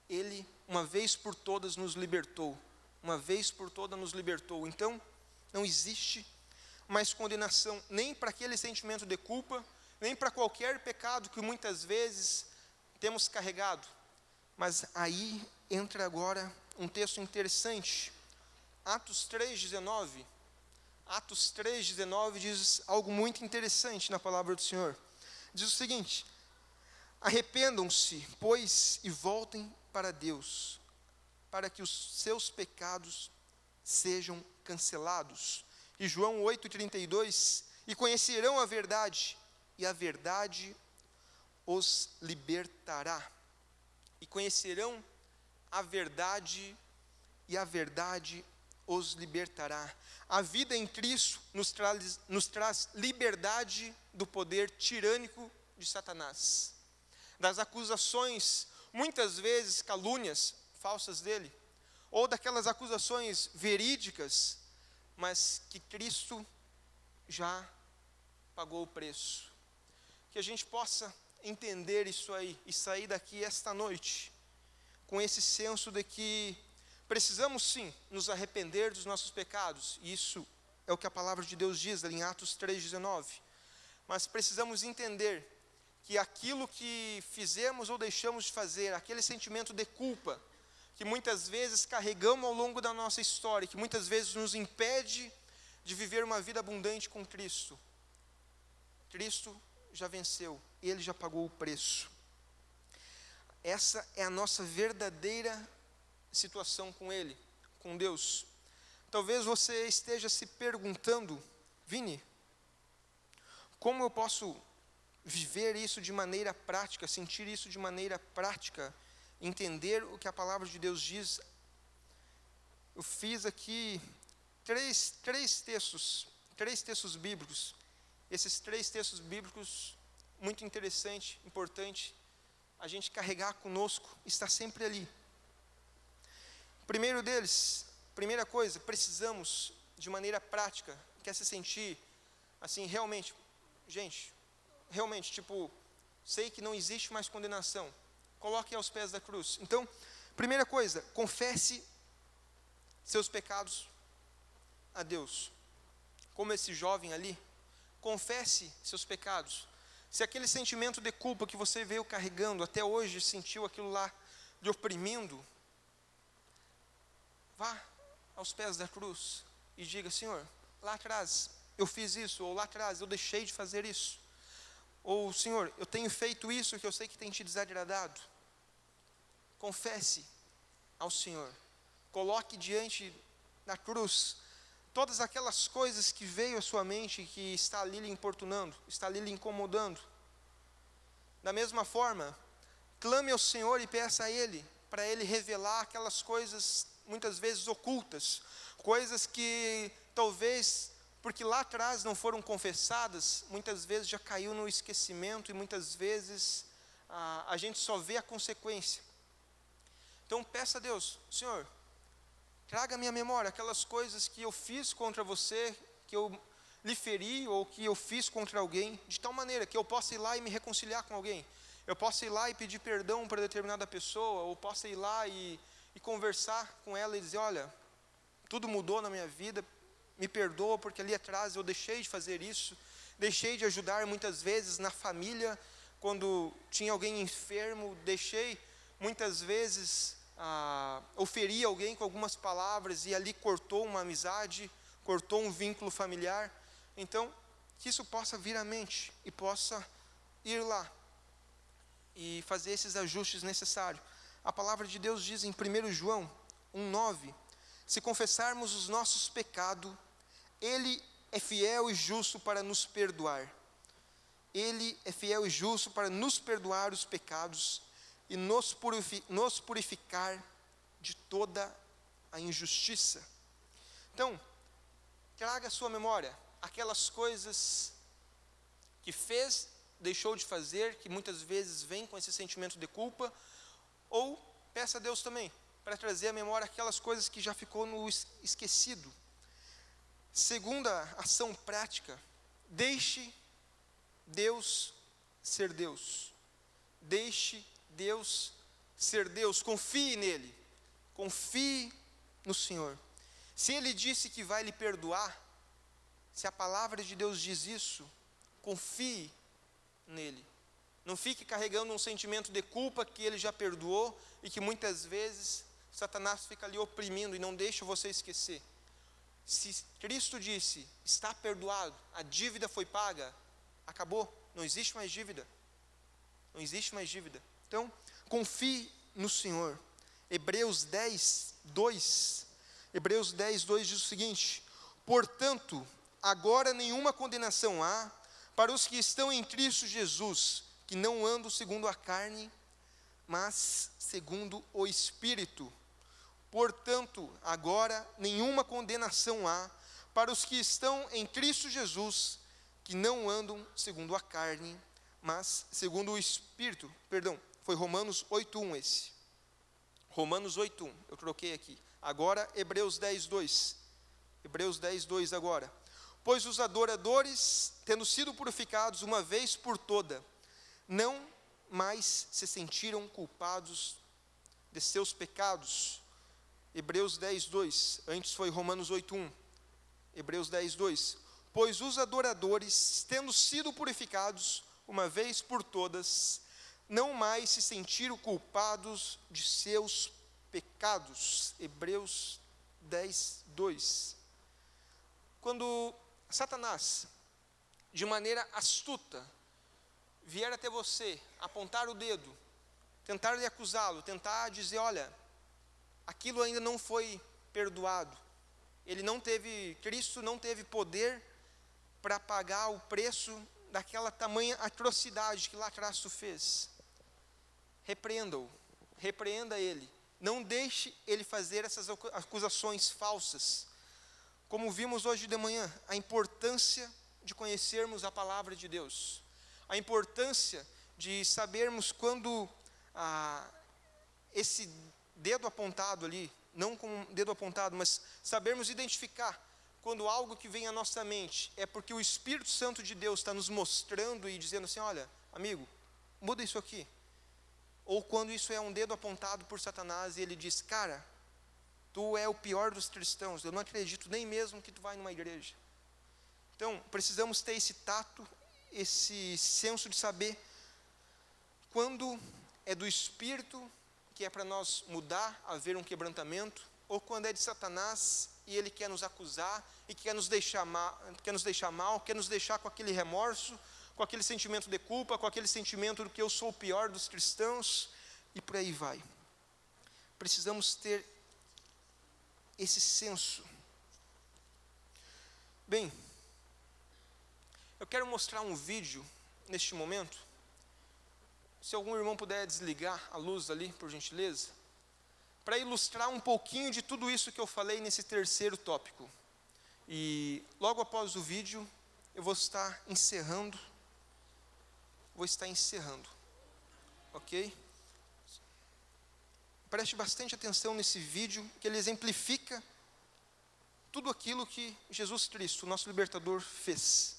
Ele, uma vez por todas, nos libertou. Uma vez por todas nos libertou. Então, não existe mais condenação, nem para aquele sentimento de culpa, nem para qualquer pecado que muitas vezes temos carregado. Mas aí entra agora um texto interessante. Atos 3,19. Atos 3,19 diz algo muito interessante na palavra do Senhor. Diz o seguinte: arrependam-se, pois, e voltem para Deus, para que os seus pecados sejam cancelados. E João 8,32, e conhecerão a verdade, e a verdade os libertará. E conhecerão a verdade, e a verdade os libertará. A vida em Cristo nos traz liberdade do poder tirânico de Satanás, das acusações, muitas vezes calúnias falsas dele, ou daquelas acusações verídicas, mas que Cristo já pagou o preço. Que a gente possa entender isso aí e sair daqui esta noite com esse senso de que precisamos sim nos arrepender dos nossos pecados. Isso é o que a palavra de Deus diz ali em Atos 3,19. Mas precisamos entender que aquilo que fizemos ou deixamos de fazer, aquele sentimento de culpa, que muitas vezes carregamos ao longo da nossa história, que muitas vezes nos impede de viver uma vida abundante com Cristo, Cristo já venceu, Ele já pagou o preço. Essa é a nossa verdadeira situação com Ele, com Deus. Talvez você esteja se perguntando, Vini, como eu posso viver isso de maneira prática, sentir isso de maneira prática, entender o que a palavra de Deus diz? Eu fiz aqui três textos bíblicos. Esses 3 textos bíblicos, muito interessante, importante, a gente carregar conosco, está sempre ali. Primeiro deles, primeira coisa, precisamos de maneira prática quer se sentir, assim, realmente, gente, realmente, tipo, sei que não existe mais condenação, coloque aos pés da cruz. Então, primeira coisa, confesse seus pecados a Deus. Como esse jovem ali, confesse seus pecados. Se aquele sentimento de culpa que você veio carregando até hoje, sentiu aquilo lá lhe oprimindo, vá aos pés da cruz e diga: Senhor, lá atrás eu fiz isso, ou lá atrás eu deixei de fazer isso, ou Senhor, eu tenho feito isso que eu sei que tem te desagradado. Confesse ao Senhor, coloque diante da cruz todas aquelas coisas que veio à sua mente, que está ali lhe importunando, está ali lhe incomodando. Da mesma forma, clame ao Senhor e peça a Ele, para Ele revelar aquelas coisas muitas vezes ocultas, coisas que talvez, porque lá atrás não foram confessadas, muitas vezes já caiu no esquecimento e muitas vezes a gente só vê a consequência. Então peça a Deus: Senhor, traga à minha memória aquelas coisas que eu fiz contra você, que eu lhe feri ou que eu fiz contra alguém, de tal maneira que eu possa ir lá e me reconciliar com alguém, eu possa ir lá e pedir perdão para determinada pessoa, ou possa ir lá e conversar com ela e dizer: olha, tudo mudou na minha vida, me perdoa porque ali atrás eu deixei de fazer isso, deixei de ajudar muitas vezes na família, quando tinha alguém enfermo, deixei muitas vezes oferir alguém com algumas palavras e ali cortou uma amizade, cortou um vínculo familiar. Então, que isso possa vir à mente e possa ir lá e fazer esses ajustes necessários. A palavra de Deus diz em 1 João 1,9: se confessarmos os nossos pecados, Ele é fiel e justo para nos perdoar. Ele é fiel e justo para nos perdoar os pecados e nos purificar de toda a injustiça. Então, traga à sua memória aquelas coisas que fez, deixou de fazer, que muitas vezes vem com esse sentimento de culpa, ou peça a Deus também, para trazer à memória aquelas coisas que já ficou no esquecido. Segunda ação prática: deixe Deus ser Deus. Deixe Deus ser Deus, confie nele, confie no Senhor. Se Ele disse que vai lhe perdoar, se a palavra de Deus diz isso, confie nele. Não fique carregando um sentimento de culpa que Ele já perdoou e que muitas vezes Satanás fica ali oprimindo e não deixa você esquecer. Se Cristo disse: está perdoado, a dívida foi paga, acabou, não existe mais dívida. Não existe mais dívida. Então, confie no Senhor. Hebreus 10, 2. Hebreus 10, 2 diz o seguinte: portanto, agora nenhuma condenação há para os que estão em Cristo Jesus, que não andam segundo a carne, mas segundo o Espírito. Portanto, agora nenhuma condenação há para os que estão em Cristo Jesus, que não andam segundo a carne, mas segundo o Espírito. Perdão, foi Romanos 8:1 esse. Romanos 8:1, eu troquei aqui. Agora, Hebreus 10:2. Hebreus 10:2 agora. Pois os adoradores, tendo sido purificados uma vez por toda, não mais se sentiram culpados de seus pecados. Hebreus 10:2, antes foi Romanos 8:1. Hebreus 10:2. Pois os adoradores, tendo sido purificados uma vez por todas, não mais se sentiram culpados de seus pecados. Hebreus 10:2. Quando Satanás, de maneira astuta, vier até você, apontar o dedo, tentar lhe acusá-lo, tentar dizer: olha, aquilo ainda não foi perdoado, Cristo não teve poder para pagar o preço daquela tamanha atrocidade que lá atrás tu fez. Repreenda-o, repreenda ele, não deixe ele fazer essas acusações falsas. Como vimos hoje de manhã, a importância de conhecermos a palavra de Deus, a importância de sabermos quando esse dedo apontado ali, não com um dedo apontado, mas sabermos identificar quando algo que vem à nossa mente é porque o Espírito Santo de Deus está nos mostrando e dizendo assim, olha, amigo, muda isso aqui. Ou quando isso é um dedo apontado por Satanás e ele diz, cara, tu é o pior dos cristãos, eu não acredito nem mesmo que tu vai numa igreja. Então, precisamos ter esse tato, esse senso de saber quando é do Espírito, que é para nós mudar, haver um quebrantamento, ou quando é de Satanás e ele quer nos acusar e quer nos deixar mal, quer nos deixar com aquele remorso, com aquele sentimento de culpa, com aquele sentimento de que eu sou o pior dos cristãos, e por aí vai. Precisamos ter esse senso. Bem, eu quero mostrar um vídeo neste momento. Se algum irmão puder desligar a luz ali, por gentileza, para ilustrar um pouquinho de tudo isso que eu falei nesse terceiro tópico. E logo após o vídeo, eu vou estar encerrando. Ok? Preste bastante atenção nesse vídeo, que ele exemplifica tudo aquilo que Jesus Cristo, nosso libertador, fez.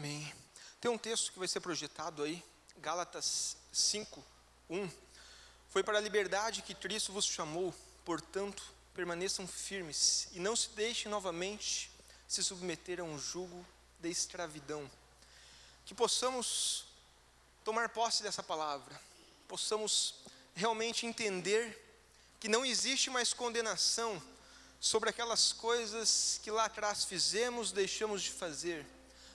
Amém. Tem um texto que vai ser projetado aí, Gálatas 5:1. Foi para a liberdade que Cristo vos chamou, portanto, permaneçam firmes e não se deixem novamente se submeter a um jugo de escravidão. Que possamos tomar posse dessa palavra, possamos realmente entender que não existe mais condenação sobre aquelas coisas que lá atrás fizemos, deixamos de fazer.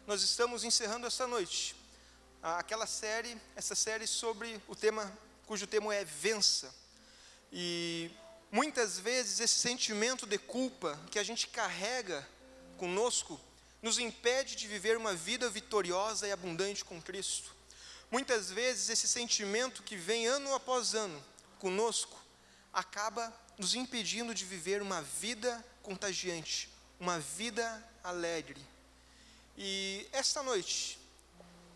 Nós estamos encerrando essa noite essa série sobre o tema, cujo tema é vença. E muitas vezes esse sentimento de culpa que a gente carrega conosco nos impede de viver uma vida vitoriosa e abundante com Cristo. Muitas vezes esse sentimento que vem ano após ano conosco acaba nos impedindo de viver uma vida contagiante, uma vida alegre. E esta noite,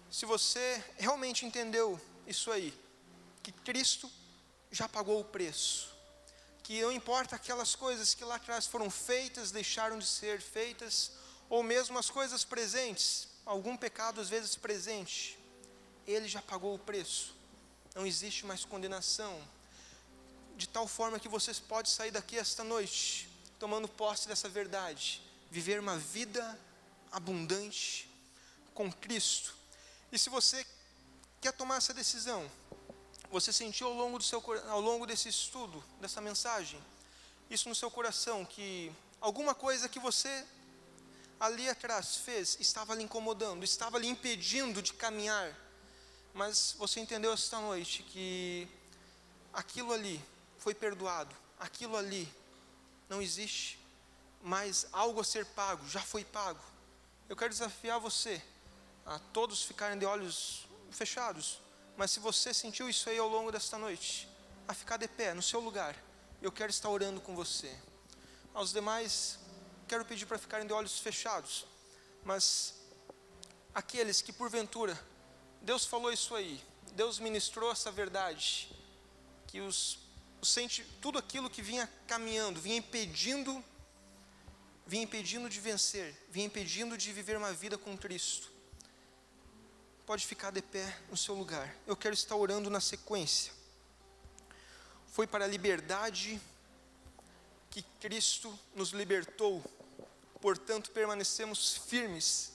se você realmente entendeu isso aí, que Cristo já pagou o preço, que não importa aquelas coisas que lá atrás foram feitas, deixaram de ser feitas, ou mesmo as coisas presentes, algum pecado às vezes presente, Ele já pagou o preço, não existe mais condenação, de tal forma que você pode sair daqui esta noite, tomando posse dessa verdade, viver uma vida abundante com Cristo. E se você quer tomar essa decisão, você sentiu ao longo desse estudo, dessa mensagem, isso no seu coração, que alguma coisa que você ali atrás fez, estava lhe incomodando, estava lhe impedindo de caminhar, mas você entendeu esta noite que aquilo ali foi perdoado, aquilo ali não existe mais algo a ser pago, já foi pago. Eu quero desafiar você a todos ficarem de olhos fechados, mas se você sentiu isso aí ao longo desta noite, a ficar de pé no seu lugar, eu quero estar orando com você. Aos demais, quero pedir para ficarem de olhos fechados, mas aqueles que porventura, Deus falou isso aí, Deus ministrou essa verdade, que tudo aquilo que vinha caminhando, vinha impedindo de vencer, vinha impedindo de viver uma vida com Cristo, pode ficar de pé no seu lugar. Eu quero estar orando na sequência. Foi para a liberdade que Cristo nos libertou, portanto permanecemos firmes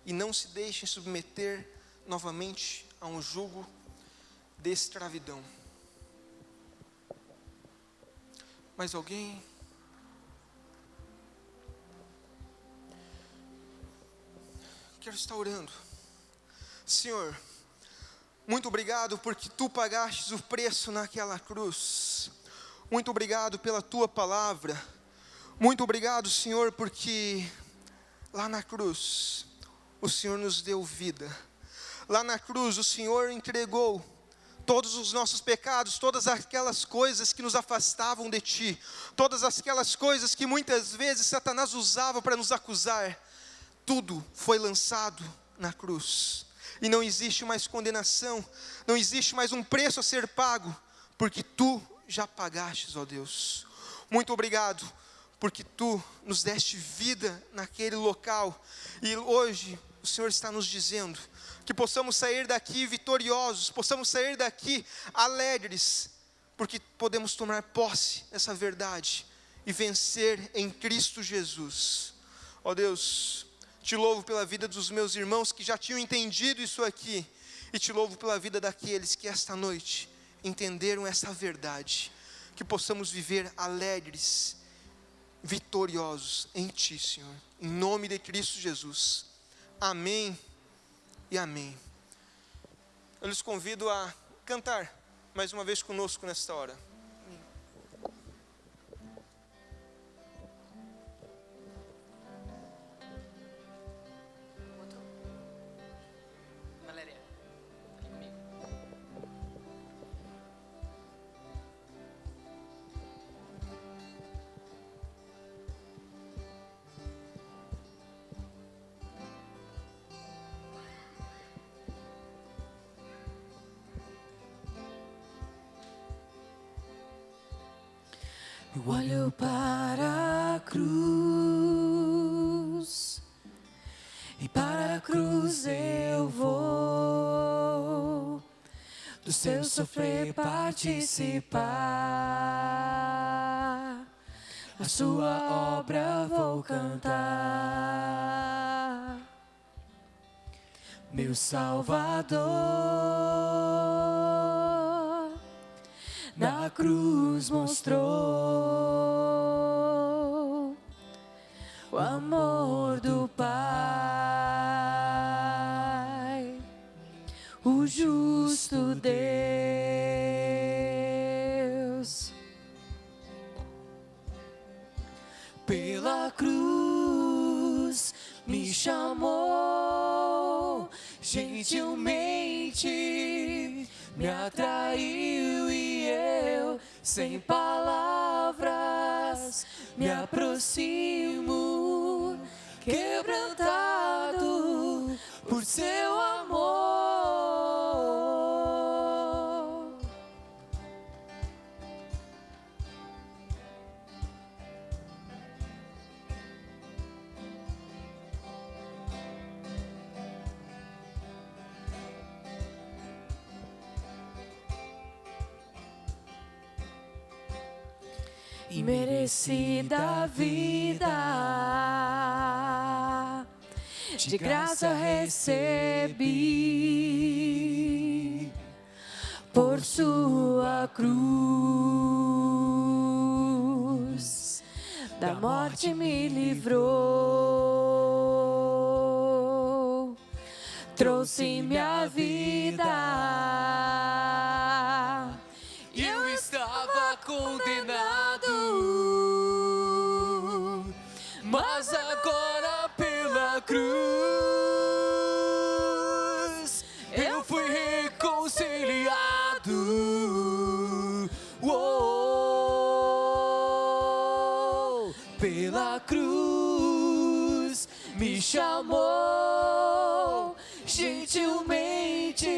e não se deixem submeter novamente a um jugo de escravidão. Mais alguém? Quero estar orando. Senhor, muito obrigado porque Tu pagaste o preço naquela cruz. Muito obrigado pela Tua palavra. Muito obrigado, Senhor, porque lá na cruz o Senhor nos deu vida. Lá na cruz o Senhor entregou todos os nossos pecados, todas aquelas coisas que nos afastavam de Ti, todas aquelas coisas que muitas vezes Satanás usava para nos acusar, tudo foi lançado na cruz. E não existe mais condenação, não existe mais um preço a ser pago, porque Tu já pagastes, ó Deus. Muito obrigado, porque Tu nos deste vida naquele local, e hoje o Senhor está nos dizendo que possamos sair daqui vitoriosos, possamos sair daqui alegres, porque podemos tomar posse dessa verdade e vencer em Cristo Jesus. Ó Deus, Te louvo pela vida dos meus irmãos que já tinham entendido isso aqui, e Te louvo pela vida daqueles que esta noite entenderam essa verdade, que possamos viver alegres, vitoriosos em Ti, Senhor, em nome de Cristo Jesus. Amém e amém. Eu lhes convido a cantar mais uma vez conosco nesta hora. Valéria, aqui comigo. Eu olho para a cruz, e para a cruz cruz eu vou, do seu sofrer participar, a sua obra vou cantar. Meu Salvador na cruz mostrou o amor do Pai, o justo Deus. Pela cruz me chamou, gentilmente me atraiu e eu, sem palavras, me aproximo, quebrantado por seu amor. Imerecida vida, de graça recebi, por sua cruz, da morte me livrou, trouxe-me a vida. Eu estava condenado, mas agora pela cruz eu fui reconciliado. Oh, pela cruz me chamou, gentilmente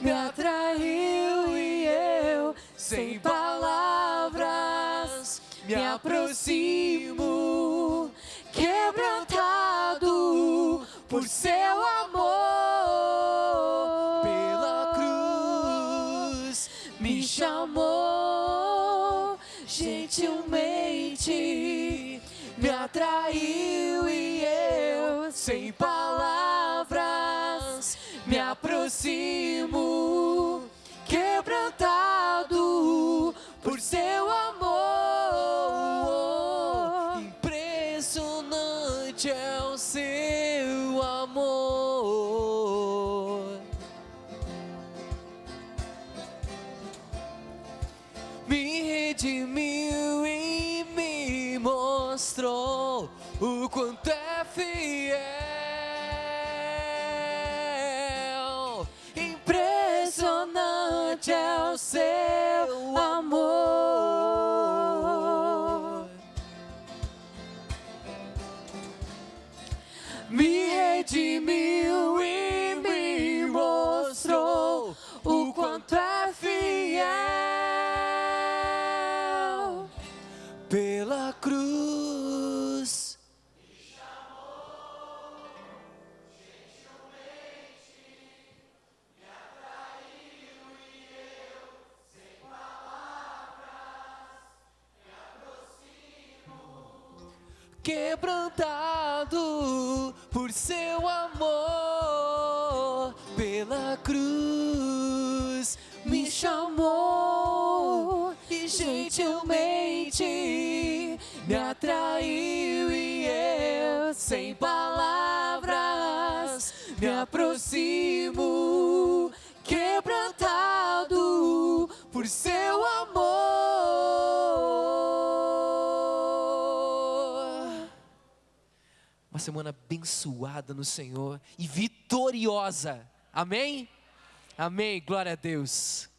me atraiu e eu, sem palavras, me aproximo, quebrantado por seu amor. Pela cruz me chamou, gentilmente me atraiu e eu, sem palavras, me aproximo, quebrantado por seu amor. Impressionante é o seu amor. Me redimiu e me mostrou o quanto é fiel. Impressionante é o seu amor. Me redimiu e me mostrou o quanto é fiel. Pela cruz me chamou, gentilmente me atraiu e eu, sem palavras, me aproximo, quebrantado por seu amor. Pela cruz me chamou e gentilmente me atraiu e eu, sem palavras, me aproximo, quebrantado por seu amor. Uma semana abençoada no Senhor e vitoriosa. Amém? Amém. Glória a Deus.